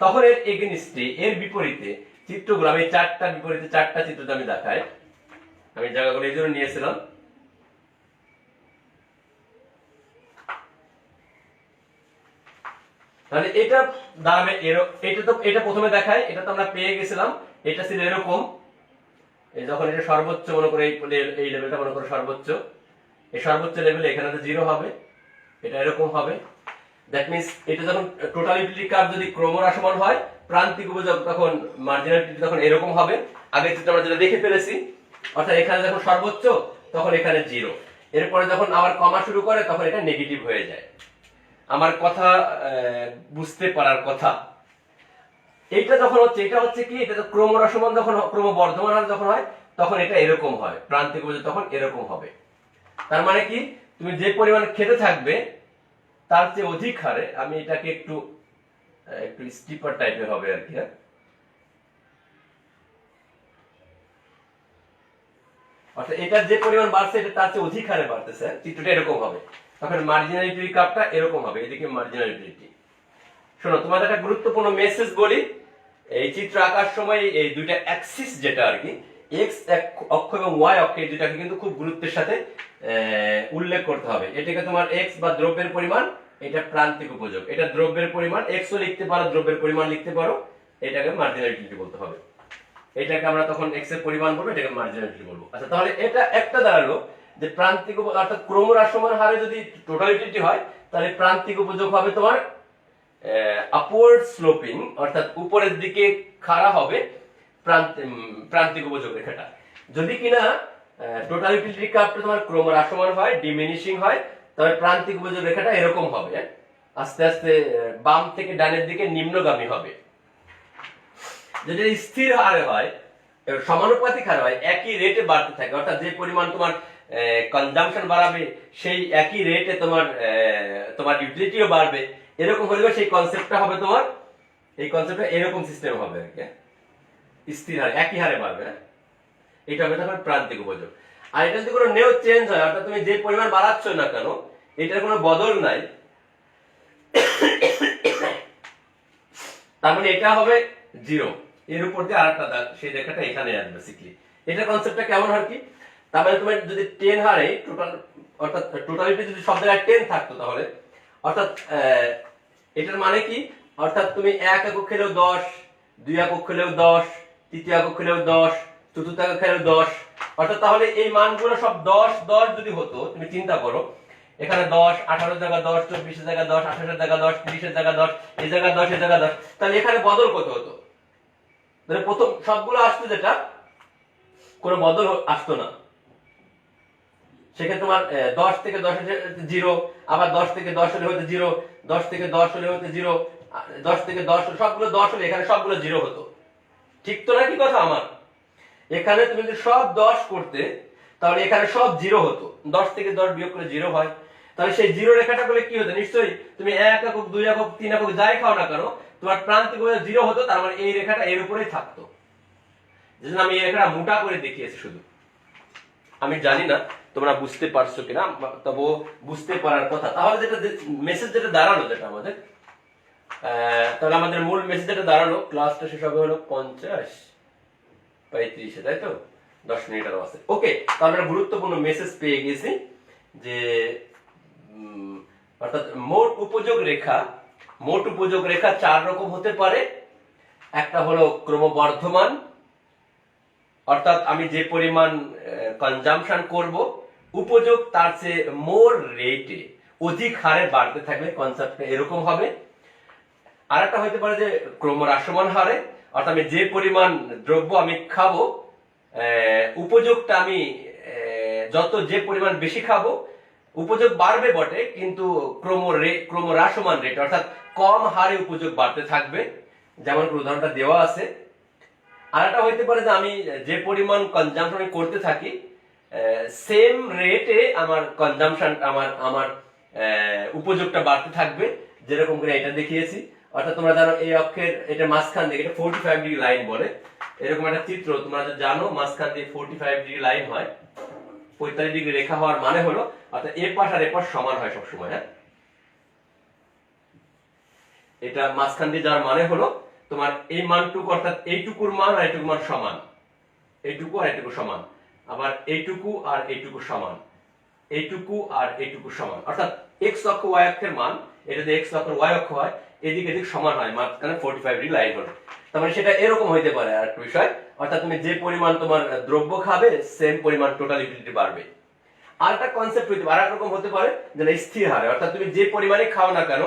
তখন এর এগেইনস্টে এর বিপরীতে চিত্রগুলো আমি চারটা বিপরীতে চারটা চিত্র আমি দেখাই। আমি জায়গাগুলো এই জন্য নিয়েছিলাম। তাহলে এটা দাঁড়াবে এটা প্রথমে দেখাই, এটা তো আমরা পেয়ে গেছিলাম, এটা ছিল এরকম, এই যখন এটা সর্বোচ্চ মনে করে এই লেভেলটা মনে করে সর্বোচ্চ, এই সর্বোচ্চ লেভেলে এখানে তো 0 হবে, এটা এরকম হবে। দ্যাট মিন্স এটা যখন টোটাল ইউটিলিটি কার্ভ যদি ক্রমহ্রাসমান হয়, প্রান্তিক উপযোগ তখন মার্জিনালিটি তখন এরকম হবে, আগের চিত্রে আমরা যেটা দেখে ফেলেছি। অর্থাৎ এখানে যখন সর্বোচ্চ তখন এখানে 0, এরপরে যখন আবার কমা শুরু করে তখন এটা নেগেটিভ হয়ে যায়। আমার কথা বুঝতে পারার কথা। এইটা যখন হচ্ছে, এটা হচ্ছে কি, এটা তো ক্রমহ্রাসমান যখন ক্রমবর্ধমান হারে যখন হয় তখন এটা এরকম হয়, প্রান্তিক উপযোগ তখন এরকম হবে। তার মানে কি, তুমি যে পরিমাণ খেতে থাকবে তার চেয়ে অধিক হারে, আমি এটাকে একটু একটু স্টিপার টাইপের হবে আর কি, হ্যাঁ, অর্থাৎ এটা যে পরিমাণ বাড়ছে এটা তার চেয়ে অধিক হারে বাড়তেছে, চিত্রটা এরকম হবে, তখন মার্জিনালিটি কার্ভটা এরকম হবে, এদিকে মার্জিনালিটি। শোনো, তোমাদের একটা গুরুত্বপূর্ণ মেসেজ বলি, এই চিত্র আঁকার সময় এই দুইটা অ্যাক্সিস যেটা আর কি, এক্স অক্ষ এবং ওয়াই অক্ষ, এই দুটাকে কিন্তু খুব গুরুত্বের সাথে উল্লেখ করতে হবে। এটাকে তোমার এক্স বা দ্রব্যের পরিমাণ, এটা প্রান্তিক উপযোগ, এটা দ্রব্যের পরিমাণ, এক্সও লিখতে পারো, দ্রব্যের পরিমাণ লিখতে পারো, এটাকে মার্জিনালিটি বলতে হবে। এটাকে আমরা তখন এক্স এর পরিমাণ বলবো, এটাকে মার্জিনালিটি বলবো। আচ্ছা, তাহলে এটা একটা দাঁড়ালো যে প্রান্তিক অর্থাৎ ক্রমহ্রাসমান হারে যদি টোটালিটি হয়, তাহলে প্রান্তিক উপযোগ হবে তোমার আপওয়ার্ড স্লোপিং, অর্থাৎ উপরের দিকে খাড়া হবে প্রান্তিক উপযোগ রেখাটা। যদি কিনা টোটাল ইউটিলিটি কার্ভটা তোমার ক্রমহ্রাসমান হয়, ডিমিনিশিং হয়, তবে প্রান্তিক উপযোগ রেখাটা এরকম হবে, আস্তে আস্তে বাম থেকে ডানের দিকে নিম্নগামী হবে। যদি স্থির হারে হয়, সমানুপাতিক হারে হয়, একই রেটে বাড়তে থাকে, অর্থাৎ যে পরিমাণ তোমার কনজাম্পশন বাড়াবে সেই একই রেটে তোমার ইউটিলিটিও বাড়বে, এরকম হলে সেই কনসেপ্টটা হবে তোমার, এই কনসেপ্টটা এরকম সিস্টেম হবে আর কি, স্থির হারে একই হারে বাড়বে, এটা হবে তখন প্রান্তিক উপযোগ। আর এটা যদি কোনো নেও চেঞ্জ হয়, অর্থাৎ তুমি যে পরিমাণ বাড়াচ্ছ না কেন এটার কোনো বদল নাই, তার মানে এটা হবে 0, এর উপর দিয়ে আরেকটা দাগ, সেই রেখাটা এখানে আসবে বেসিক্যালি। এটা কনসেপ্টটা কেমন হয় কি, তার মানে তোমার যদি 10 হারে টোটাল, অর্থাৎ টোটালিটি যদি সব জায়গায় 10 থাকতো, তাহলে অর্থাৎ এটার মানে কি, অর্থাৎ তুমি 1 একক খেলেও 10, 2 একক খেলেও 10, তৃতীয় একক খেলেও 10, চতুর্থ একক খেলেও 10, অর্থাৎ তাহলে এই মানগুলো সব 10 10 যদি হতো, তুমি চিন্তা করো, এখানে 10, 18 জায়গা 10, 24 জায়গা 10, 28 জায়গা 10, 30 জায়গা 10, এই জায়গা 10, এই জায়গা 10, তাহলে এখানে বদল কত হতো? তাহলে প্রথম সবগুলো আসতো যেটা, কোনো বদল আসতো না। সেক্ষেত্রে তোমার 10 থেকে 10 0, আবার 10 থেকে 10 হলে হতো 0, 10 থেকে 10 হলে হতো 0, 10 থেকে 10 সবগুলো 10 হলে এখানে সবগুলো 0 হতো। ঠিক তো নাকি কথা আমার? এখানে তুমি যদি সব 10 করতে, তাহলে এখানে সব 0 হতো, 10 থেকে 10 বিয়োগ করে 0 হয়, তাহলে সেই 0 রেখাটা করলে কি হতো, নিশ্চয়ই তুমি 1 একক 2 একক 3 একক যাই খাও না কেন, তোমার প্রান্তিক 0 হতো, তার মানে এই রেখাটা এর উপরেই থাকতো। যেজন্য আমি এই রেখাটা মোটা করে দেখিয়েছি শুধু। আমি জানি না তোমরা বুঝতে পারছো কিনা, তবু বুঝতে পারার কথা। তাহলে যেটা মেসেজ যেটা দাঁড়ালো, যেটা আমাদের তাহলে আমাদের মূল মেসেজ যেটা দাঁড়ালো, ক্লাসটা শেষ হবে হলো 50:35, তাই তো 10 মিনিট আরো আছে। ওকে, তাহলে আমরা গুরুত্বপূর্ণ মেসেজ পেয়ে গেছি যে অর্থাৎ মোট উপযোগ রেখা 4 রকম হতে পারে। একটা হলো ক্রমবর্ধমান, অর্থাৎ আমি যে পরিমাণ কনজাম্পশন করব, উপযোগ তার চেয়ে মোর রেটে অধিক হারে বাড়তে থাকলে কনসেপ্টটা এরকম হবে। আরেকটা হতে পারে যে ক্রমহ্রাসমান হারে, অর্থাৎ আমি যে পরিমাণ দ্রব্য আমি খাবো, উপযোগটা আমি যে পরিমাণ বেশি খাবো, উপযোগ বাড়বে বটে, কিন্তু ক্রমহ্রাসমান রেট, অর্থাৎ কম হারে উপযোগ বাড়তে থাকবে। যেমন উদাহরণটা দেওয়া আছে। আর একটা হইতে পারে যে আমি যে পরিমাণ কনজাম্পশন করতে থাকি, সেম রেটে আমার কনজাম্পশন আমার উপযোগটা বাড়তে থাকবে, যেরকম করে এটা দেখিয়েছি। অর্থাৎ তোমরা জানো এই অক্ষের এটা মাঝখান দিকে এটা 45 ডিগ্রি লাইন বলে, এরকম একটা চিত্র তোমরা জানো, মাঝখান দিয়ে 45 ডিগ্রি লাইন হয়। 45 ডিগ্রি রেখা হওয়ার মানে হলো অর্থাৎ এ পাশ আর এ পাশ সমান হয় সবসময়। হ্যাঁ, এটা মাঝখান দিয়ে যাওয়ার মানে হলো তোমার এই মানটুকু, অর্থাৎ এইটুকুর মান আর এইটুকুর মান সমান, এইটুকু আর এইটুকু সমান, আবার এইটুকু আর এইটুকু সমান, এইটুকু আর এইটুকু সমান। অর্থাৎ এক্স অক্ষ ওয়াই অক্ষের মান, এটা যদি এক্স অক্ষ ওয়াই অক্ষ হয়, এদিক এদিক সমান হয়, মাঝখানে 45 ডিগ্রি লাইন হলো। তার মানে সেটা এরকম হইতে পারে। আর একটা বিষয়, অর্থাৎ তুমি যে পরিমাণ তোমার দ্রব্য খাবে, সেম পরিমাণ টোটাল ইউটিলিটি বাড়বে। আর একটা কনসেপ্ট হইতে পারে, আর রকম হতে পারে যেটা স্থির হারে, অর্থাৎ তুমি যে পরিমাণে খাও না কেন,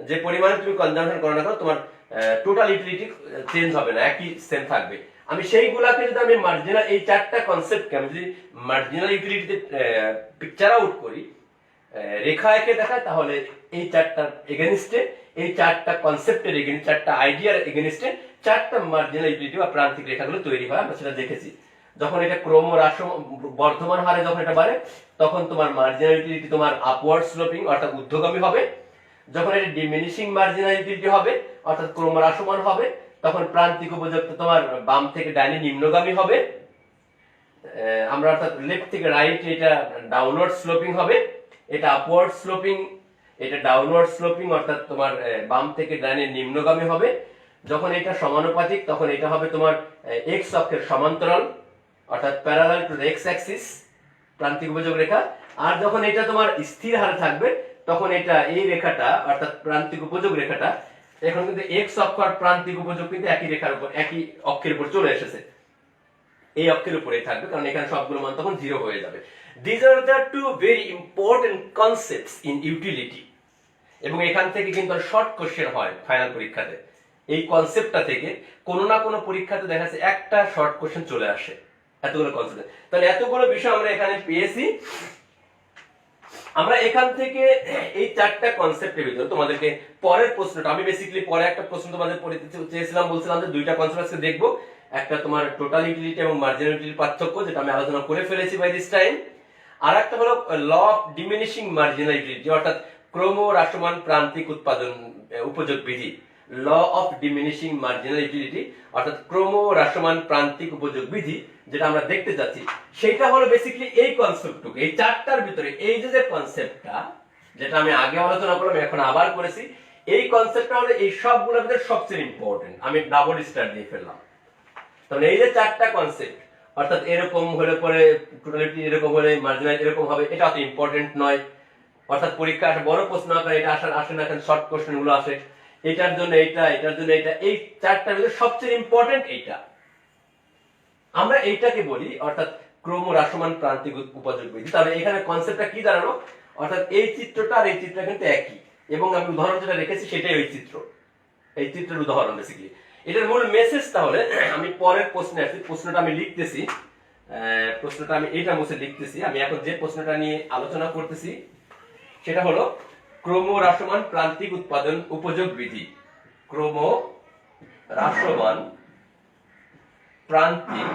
যে পরিমাণে তুমি কনজাম্পশন করো না কেন, তোমার টোটাল ইউটিলিটি চেঞ্জ হবে না, একই সেম থাকবে। আমি সেইগুলাকে যদি আমি মার্জিনাল, এই চারটা কনসেপ্টকে আমি যদি মার্জিনাল ইউটিলিটিতে পিকচার আউট করি, রেখা এঁকে দেখায়, তাহলে এই চারটার এগেনস্টে, এই চারটা কনসেপ্টের এগেনস্ট, চারটা আইডিয়ার এগেনস্টে চারটা মার্জিনাল ইউটিলিটি বা প্রান্তিক রেখাগুলো তৈরি হয়। আমরা সেটা দেখেছি। যখন এটা বর্ধমান হারে যখন এটা বাড়ে, তখন তোমার মার্জিনাল ইউটিলিটি তোমার আপওয়ার্ড স্লোপিং অর্থাৎ ঊর্ধ্বগামী হবে। যখন এটা ডিমিনিশিং মার্জিনাল ইউটিলিটি হবে অর্থাৎ ক্রমহ্রাসমান হবে, তখন প্রান্তিক উপযোগটা তোমার বাম থেকে ডাইনে নিম্নগামী হবে। আমরা অর্থাৎ লেফট থেকে রাইট এটা ডাউনওয়ার্ড স্লোপিং হবে, এটা আপওয়ার্ড স্লোপিং, এটা ডাউনওয়ার্ড স্লোপিং অর্থাৎ তোমার বাম থেকে ডাইনে নিম্নগামী হবে। যখন এটা সমানুপাতিক, তখন এটা হবে তোমার এক্স অক্ষের সমান্তরাল অর্থাৎ parallel to the x Axis, প্রান্তিক উপযোগ রেখা। আর যখন এটা তোমার স্থির হারে থাকবে, তখন এটা এই রেখাটা অর্থাৎ প্রান্তিক উপযোগ রেখাটা, এখন কিন্তু এক্স অক্ষ আর প্রান্তিক উপযোগ কিন্তু একই রেখার উপর, একই অক্ষের উপর চলে এসেছে, এই অক্ষের উপরেই থাকবে, কারণ এখানে সবগুলো মান তখন 0 হয়ে যাবে। This are the two very important concepts in utility. এবং এখান থেকে কিন্তু শর্ট কোশ্চেন হয় ফাইনাল পরীক্ষাতে। এই কনসেপ্টটা থেকে কোনো না কোনো পরীক্ষাতে দেখা যাচ্ছে একটা শর্ট কোশ্চেন চলে আসে, এতগুলো কনসেপ্ট। তাহলে এতগুলো বিষয় আমরা এখানে পেয়েছি। আমরা এখান থেকে এই চারটা কনসেপ্টের ভিতরে তোমাদেরকে পরের প্রশ্নটা, আমি বেসিক্যালি পরে একটা প্রশ্ন তোমাদের পড়তে চেয়েছিলাম, বলছিলাম যে দুইটা কনসেপ্ট আজকে দেখবো। একটা তোমার টোটাল ইউটিলিটি এবং মার্জিনাল ইউটিলিটির পার্থক্য, যেটা আমি আলোচনা করে ফেলেছি বাই দিস টাইম। আর একটা হলো law of diminishing marginal utility অর্থাৎ ক্রমহ্রাসমান প্রান্তিক উৎপাদন উপযোগ বিধি। Law of diminishing marginal utility অর্থাৎ ক্রমহ্রাসমান প্রান্তিক উপযোগ বিধি, যেটা আমরা দেখতে যাচ্ছি, সেটা হলো বেসিক্যালি এই কনসেপ্টটুকু, এই চারটার ভিতরে এই যে কনসেপ্টটা, যেটা আমি আগে আলোচনা করলাম, এখন আবার করেছি, এই কনসেপ্টটা হলো এই সবগুলোর ভিতরে সবচেয়ে ইম্পর্টেন্ট। আমি ডাবল স্টার দিয়ে ফেললাম। তাহলে এই যে চারটা কনসেপ্ট, অর্থাৎ এরকম হলে পরে টোটালিটি, এরকম হলে মার্জিনাল এরকম হবে, এটা অত ইম্পর্টেন্ট নয়। অর্থাৎ পরীক্ষা আসে বড় প্রশ্ন আকারে এটা আসে না, এখন শর্ট কোশ্চেন গুলো আসে, এটার জন্য এইটা, এটার জন্য এইটা, এই চারটার ভিতরে সবচেয়ে ইম্পর্টেন্ট এইটা। আমরা এইটাকে বলি অর্থাৎ ক্রমহ্রাসমান প্রান্তিক উপযোগ বিধি। তাহলে এখানে কনসেপ্টটা কি দাঁড়ানো, অর্থাৎ এই চিত্রটা আর এই চিত্রটা কিন্তু একই, এবং আমি উদাহরণ যেটা রেখেছি সেটাই ওই চিত্র, এই চিত্রের উদাহরণ বেসিক্যালি। এটার মূল মেসেজ, তাহলে আমি পরের প্রশ্নে আসছি, প্রশ্নটা আমি লিখতেছি, প্রশ্নটা আমি এটা মুছে লিখতেছি। আমি এখন যে প্রশ্নটা নিয়ে আলোচনা করতেছি সেটা হলো ক্রমহ্রাসমান প্রান্তিক উৎপাদন উপযোগ বিধি। ক্রমহ্রাসমান প্রান্তিক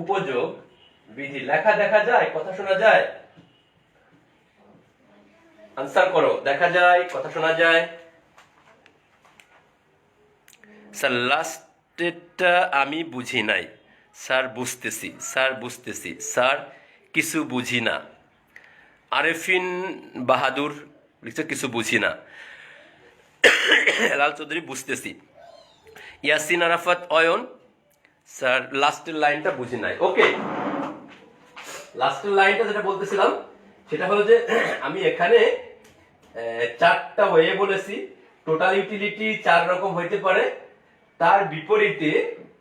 উপযোগ বিধি। লেখা দেখা যায়, কথা শোনা যায়? আনসার করো। দেখা যায়, কথা শোনা যায়? স্যার লাস্টেরটা আমি বুঝি নাই। স্যার বুঝতেছি, স্যার বুঝতেছি, স্যার কিছু বুঝি না। আরেফিন বাহাদুর লিখছে কিছু বুঝি না। লাল চৌধুরী বুঝতেছি। ইয়াসিন আরাফাত অয়ন, স্যার লাস্টের লাইনটা বুঝি নাই। ওকে, লাস্টের লাইনটা যেটা বলতেছিলাম সেটা হলো যে আমি এখানে চারটা ওয়ে বলেছি। টোটাল ইউটিলিটি 4 রকম হইতে পারে, তার বিপরীতে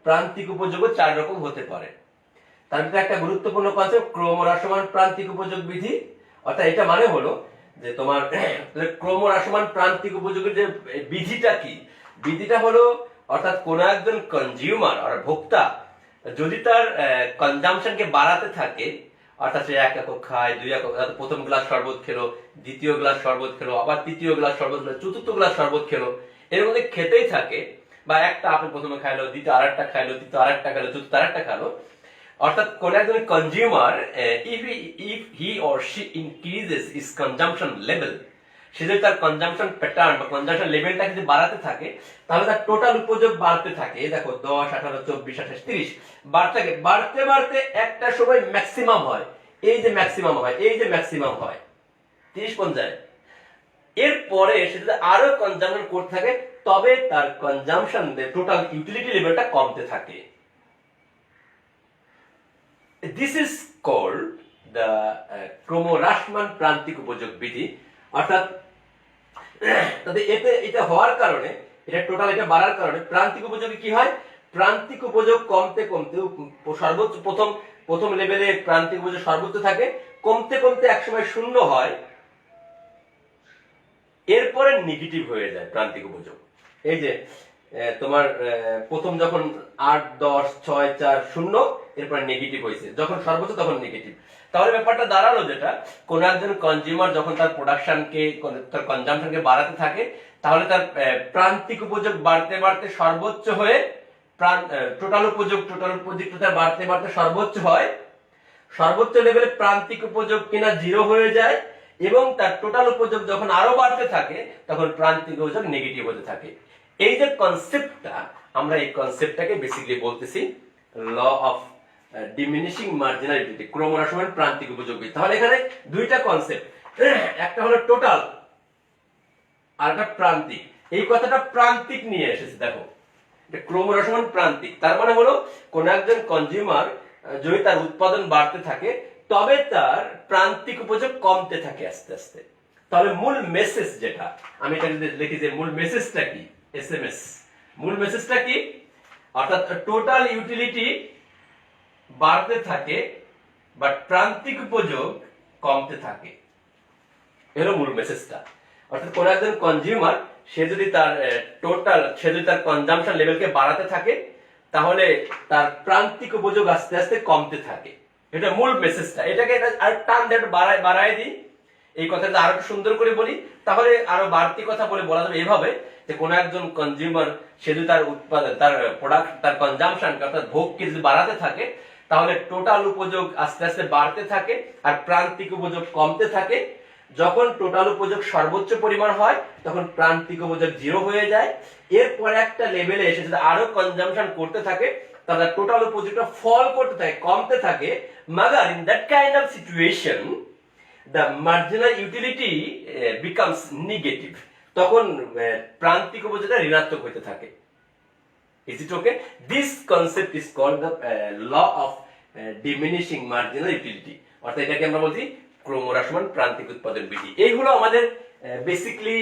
প্রান্তিক উপযোগও 4 রকম হতে পারে। তার ভিতরে একটা গুরুত্বপূর্ণ কনসেপ্ট ক্রমহ্রাসমান প্রান্তিক উপযোগ বিধি। অর্থাৎ এটা মানে হলো যে তোমার ক্রমহ্রাসমান প্রান্তিক উপযোগের যে বিধিটা কি, বিধিটা হলো অর্থাৎ কোন একজন কনজিউমার আর ভোক্তা যদি তার কনজাম্পশনকে বাড়াতে থাকে, অর্থাৎ সে 1 একক খায়, 2 একক, প্রথম গ্লাস শরবত খেলো, দ্বিতীয় গ্লাস শরবত খেলো, আবার তৃতীয় গ্লাস শরবত খেলো, চতুর্থ গ্লাস শরবত খেলো, এর মধ্যে খেতেই থাকে। বা একটা আপেল প্রথমে খাইলো, দ্বিতীয় আরেকটা খাইলো, তৃতীয় আরেকটা খাইলো, চতুর্থ আরেকটা খাইলো। অর্থাৎ কোন একজন consumer if he or she increases his consumption level, সে যদি তার কনজাম্পশন প্যাটার্ন বা কনজাম্পশন লেভেলটা যদি বাড়াতে থাকে, তাহলে তার টোটাল উপযোগ বাড়তে থাকে। দেখো 10, 18, 24, 28, 30 বাড়তে থাকে, বাড়তে বাড়তে একটা সময় ম্যাক্সিমাম হয়। এই যে ম্যাক্সিমাম হয়, এই যে ম্যাক্সিমাম হয় 30 পর্যায়ে। এরপরে সে যদি আরো কনজাম্পশন করতে থাকে, তবে তার কনজাম্পশন টোটাল ইউটিলিটি লেভেলটা কমতে থাকে। দিস ইজ কল্ড দ্য ক্রমহ্রাসমান প্রান্তিক উপযোগ বিধি। অর্থাৎ এটা হওয়ার কারণে, এটা টোটাল এটা বাড়ার কারণে প্রান্তিক উপযোগে কি হয়, প্রান্তিক উপযোগ কমতে কমতে সর্বোচ্চ প্রথম লেভেলে প্রান্তিক উপযোগ সর্বোচ্চ থাকে, কমতে কমতে একসময় শূন্য হয়, এরপরে নেগেটিভ হয়ে যায় প্রান্তিক উপযোগ। এই যে তোমার প্রথম যখন 8, 10, 6, 4, 0, এরপরে নেগেটিভ হয়েছে, যখন সর্বোচ্চ তখন নেগেটিভ। তাহলে ব্যাপারটা দাঁড়ালো যেটা, কোন একজন কনজিউমার যখন তার প্রোডাকশনকে, তার কনজাম্পশনকে বাড়াতে থাকে, তাহলে তার প্রান্তিক উপযোগ বাড়তে বাড়তে সর্বোচ্চ হয়ে টোটাল উপযোগটা বাড়তে বাড়তে সর্বোচ্চ হয়, সর্বোচ্চ লেভেলে প্রান্তিক উপযোগ কিনা 0 হয়ে যায়, এবং তার টোটাল উপযোগ যখন আরো বাড়তে থাকে, তখন প্রান্তিক উপযোগ নেগেটিভ হতে থাকে। এই যে কনসেপ্টটা, আমরা এই কনসেপ্টটাকে বেসিক্যালি বলতেছি ল অফ ডিমিনিশিং মার্জিনালিটি, ক্রমহ্রাসমান প্রান্তিক উপযোগ। তাহলে এখানে দুইটা কনসেপ্ট, একটা হলো টোটাল আর একটা প্রান্তিক। এই কথাটা প্রান্তিক নিয়ে এসেছে, দেখো এটা ক্রমহ্রাসমান প্রান্তিক, তার মানে হলো কোন একজন কনজিউমার যদি তার উৎপাদন বাড়তে থাকে, তবে তার প্রান্তিক উপযোগ কমতে থাকে আস্তে আস্তে। তাহলে মূল মেসেজ যেটা, আমি এটা যদি লিখি যে মূল মেসেজটা কি, এসএমএস, মূল মেসেজটা কি, অর্থাৎ টোটাল ইউটিলিটি বাড়তে থাকে বাট প্রান্তিক উপযোগ কমতে থাকে, এর মূল মেসেজটা। অর্থাৎ কোন একজন কনজিউমার সে যদি তার কনজাম্পশন লেভেলকে বাড়াতে থাকে, তাহলে তার প্রান্তিক উপযোগ আস্তে আস্তে কমতে থাকে, এটা মূল মেসেজটা। এটাকে আর টান দিয়ে বাড়ায় দিই, এই কথাটা আরো সুন্দর করে বলি, তাহলে আরো বাড়তি কথা বলা যাবে এভাবে যে কোন একজন কনজিউমার সে যদি তার উৎপাদন, তার প্রোডাক্ট, তার কনজাম্পশন অর্থাৎ ভোগকে যদি বাড়াতে থাকে, তাহলে টোটাল উপযোগ আস্তে আস্তে বাড়তে থাকে আর প্রান্তিক উপযোগ কমতে থাকে। যখন টোটাল উপযোগ সর্বোচ্চ পরিমাণ হয়, তখন প্রান্তিক উপযোগ 0 হয়ে যায়। এরপরে একটা লেভেলে এসে যদি আরো কনজাম্পশন করতে থাকে, তাহলে টোটাল উপযোগটা ফল করতে থাকে, কমতে থাকে। মাগার in that kind of situation the marginal utility becomes negative, তখন প্রান্তিক উপযোগটা ঋণাত্মক হতে থাকে। Is it okay? This concept is called the law of diminishing marginal utility, অর্থাৎ এটাকে আমরা বলছি ক্রমহ্রাসমান প্রান্তিক উৎপাদন বিধি। এই হলো আমাদের বেসিক্যালি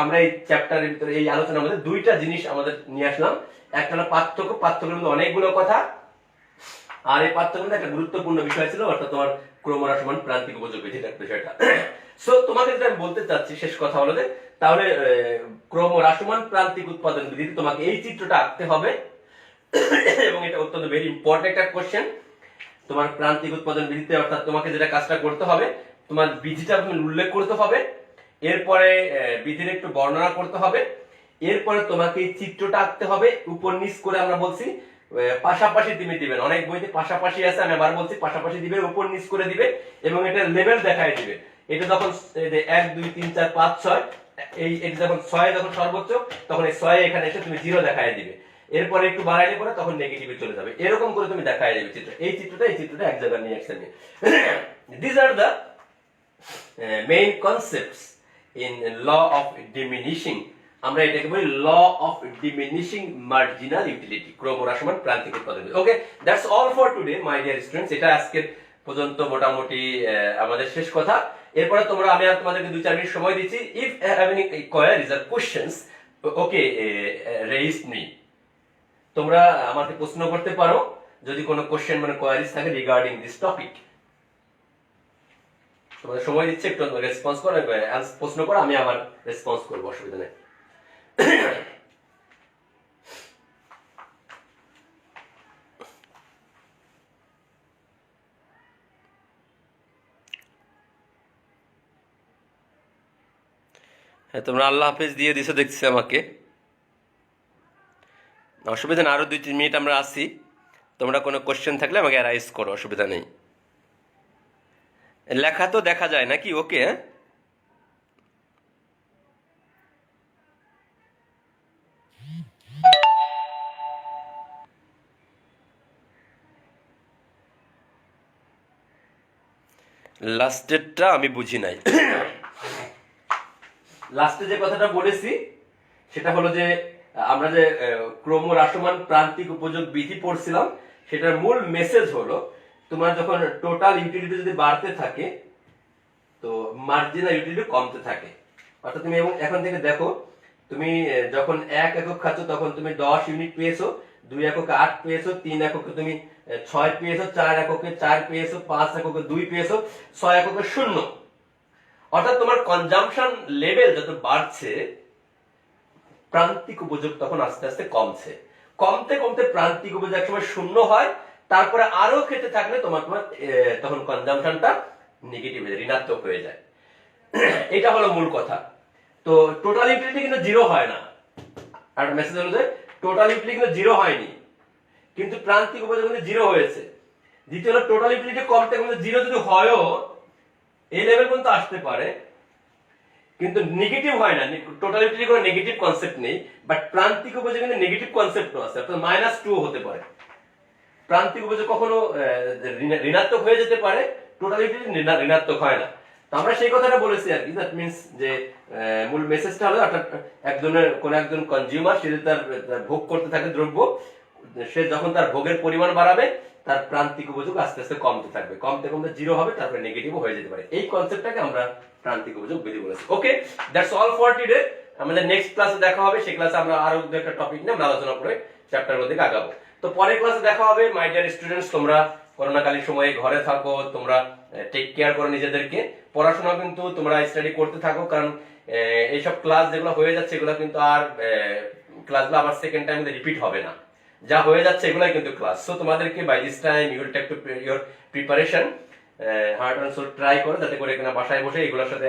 আমরা এই চ্যাপ্টারের ভিতরে, এই আলোচনার মধ্যে দুইটা জিনিস আমাদের নিয়ে আসলাম। একটা হলো পার্থক্যের মধ্যে অনেকগুলো কথা, আর এই পার্থক্যের একটা গুরুত্বপূর্ণ বিষয় ছিল, অর্থাৎ তোমার ক্রমহ্রাসমান প্রান্তিক উপযোগ বিধির বিষয়টা। সো তোমাকে যেটা আমি বলতে চাচ্ছি, শেষ কথা হলো যে তাহলে ক্রমহ্রাসমান প্রান্তিক উৎপাদন বিধিতে তোমাকে এই চিত্রটা আঁকতে হবে, এবং এটা অত্যন্ত ভেরি ইম্পর্টেন্ট একটা কোশ্চেন তোমার প্রান্তিক উৎপাদন বিধিতে। অর্থাৎ তোমাকে যেটা কাজটা করতে হবে, তোমার বিধিটা তুমি উল্লেখ করতে হবে, এরপরে বিধির একটু বর্ণনা করতে হবে, এরপরে তোমাকে এই চিত্রটা আঁকতে হবে উপর নিচ করে। আমরা বলছি পাশাপাশি তুমি দিবেন, অনেক বইতে পাশাপাশি আছে, আমি আবার বলছি পাশাপাশি দিবে, উপর নিচ করে দিবে, এবং এটা লেভেল দেখায় দিবে। এটা যখন 1, 2, 3, 4, 5, 6, এটা যখন 6 যখন সর্বোচ্চ, তখন এই 6 এখানে এসে তুমি 0 দেখায় দিবে, এরপরে একটু বাড়াইলে পরে তখন নেগেটিভে চলে যাবে, এরকম করে তুমি দেখায় দিবে চিত্র। এই চিত্রটা এক জায়গায় নিয়ে আসছে। These are the main concepts in law of diminishing, আমরা এটাকে বলি law of diminishing marginal utility, ক্রমহ্রাসমান প্রান্তিক উৎপাদন। Okay, that's all for today my dear students. এটা আজকের পর্যন্ত মোটামুটি আমাদের শেষ কথা। এরপরে আমি তোমাদেরকে 2-4 মিনিট সময় দিচ্ছি। If have any queries or questions, okay, raise me, তোমরা আমাকে প্রশ্ন করতে পারো যদি কোনো কোশ্চেন কোয়ারিজ থাকে রিগার্ডিং দিস টপিক। তোমাদের সময় দিচ্ছে, একটু রেসপন্স করো, প্রশ্ন করো, আমি আবার রেসপন্স করবো, অসুবিধা নেই। হ্যাঁ, তোমরা আল্লাহ হাফেজ দিয়ে দিছো দেখছি আমাকে। অসুবিধা না, আরো 2-3 মিনিট আমরা আসি। তোমরা কোনো কোশ্চেন থাকলে আমাকে অ্যারাইজ করো, অসুবিধা নেই। লেখা তো দেখা যায় নাকি? ওকে, হ্যাঁ। লাস্টেরটা আমি বুঝি নাই। লাস্টে যে কথাটা বলেছি সেটা হলো যে আমরা যে ক্রমহ্রাসমান প্রান্তিক উপযোগ বিধি পড়ছিলাম, সেটার মূল মেসেজ হলো তোমার যখন টোটাল ইউটিলিটি যদি বাড়তে থাকে তো মার্জিনাল ইউটিলিটি কমতে থাকে। অর্থাৎ তুমি এবং এখন থেকে দেখো, তুমি যখন 1 একক খাচ্ছ তখন তুমি 10 ইউনিট পেয়েছো, 2 এককে 8 পেয়েছো, 3 এককে তুমি 6 পেয়েছো, 4 এককে 4 পেয়েছো, 5 এককে 2 পেয়েছো, 6 এককে 0। অর্থাৎ তোমার কনজাম্পশন লেভেল যত বাড়ছে প্রান্তিক উপযোগ তখন আস্তে আস্তে কমছে। কমতে কমতে প্রান্তিক উপযোগ একসময় 0 হয়, তারপরে আরো খেতে থাকলে তোমার তখন কনজাম্পশনটা নেগেটিভ হয়ে যায়, ঋণাত্মক হয়ে যায়। এটা হলো মূল কথা। তো টোটাল ইউটিলিটি কিন্তু 0 হয় না। আর মেসেজ হলো যে টোটাল ইউটিলিটি কিন্তু 0 হয়নি, কিন্তু প্রান্তিক উপযোগ কিন্তু 0 হয়েছে। দ্বিতীয় হলো টোটাল ইউটিলিটি কমতে কমতে 0 যদি হয়ও এই লেভেল পর্যন্ত আসতে পারে, কিন্তু নেগেটিভ হয় না। টোটাল ইউটিলিটি কোনো নেগেটিভ কনসেপ্ট নেই, বাট প্রান্তিক উপযোগ কিন্তু নেগেটিভ কনসেপ্টও আছে, অর্থাৎ -2 হতে পারে। প্রান্তিক উপযোগ কখনো ঋণাত্মক হয়ে যেতে পারে, টোটাল ইউটিলিটি ঋণাত্মক হয় না। তো আমরা সেই কথাটা বলেছি আর কি। দ্যাট মিন্স যে মূল মেসেজটা হলো অর্থাৎ কোন একজন কনজিউমার সে তার ভোগ করতে থাকে দ্রব্য, সে যখন তার ভোগের পরিমাণ বাড়াবে তার প্রান্তিক উপযোগ আস্তে আস্তে কমতে থাকবে, কমতে কমতে 0 হবে, তারপরে নেগেটিভও হয়ে যেতে পারে। এই কনসেপ্টটাকে আমরা প্রান্তিক উপযোগ বিধি বলেছি। ওকে, দ্যাটস অল ফর টুডে। আমাদের নেক্সট ক্লাসে দেখা হবে, সেই ক্লাসে আমরা আরো একটা টপিক নিয়ে আমরা আলোচনা করে চ্যাপ্টারের দিকে আগাবো। তো পরের ক্লাসে দেখা হবে। মাই ডিয়ার স্টুডেন্টস, তোমরা করোনাকালীন সময়ে ঘরে থাকো, তোমরা টেক কেয়ার করো নিজেদেরকে। পড়াশোনা কিন্তু তোমরা স্টাডি করতে থাকো, কারণ এইসব ক্লাস যেগুলো হয়ে যাচ্ছে এগুলো কিন্তু আর ক্লাসগুলো আবার সেকেন্ড টাইম রিপিট হবে না। যা হয়ে যাচ্ছে এগুলাই কিন্তু ক্লাস। সো তোমাদেরকে by this time you will take to your preparation hard and soul try করো, যাতে করে এখানে বাসায় বসে এগুলোর সাথে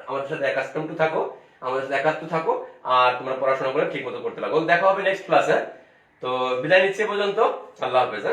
আমাদের সাথে অ্যাকাস্টম টু থাকো, আমাদের সাথে একাত্ম থাকো, আর তোমরা পড়াশোনা করে ঠিক মতো করতে লাগো। দেখা হবে নেক্সট ক্লাসে। তো বিদায় নিচ্ছি পর্যন্ত। আল্লাহ হাফেজ।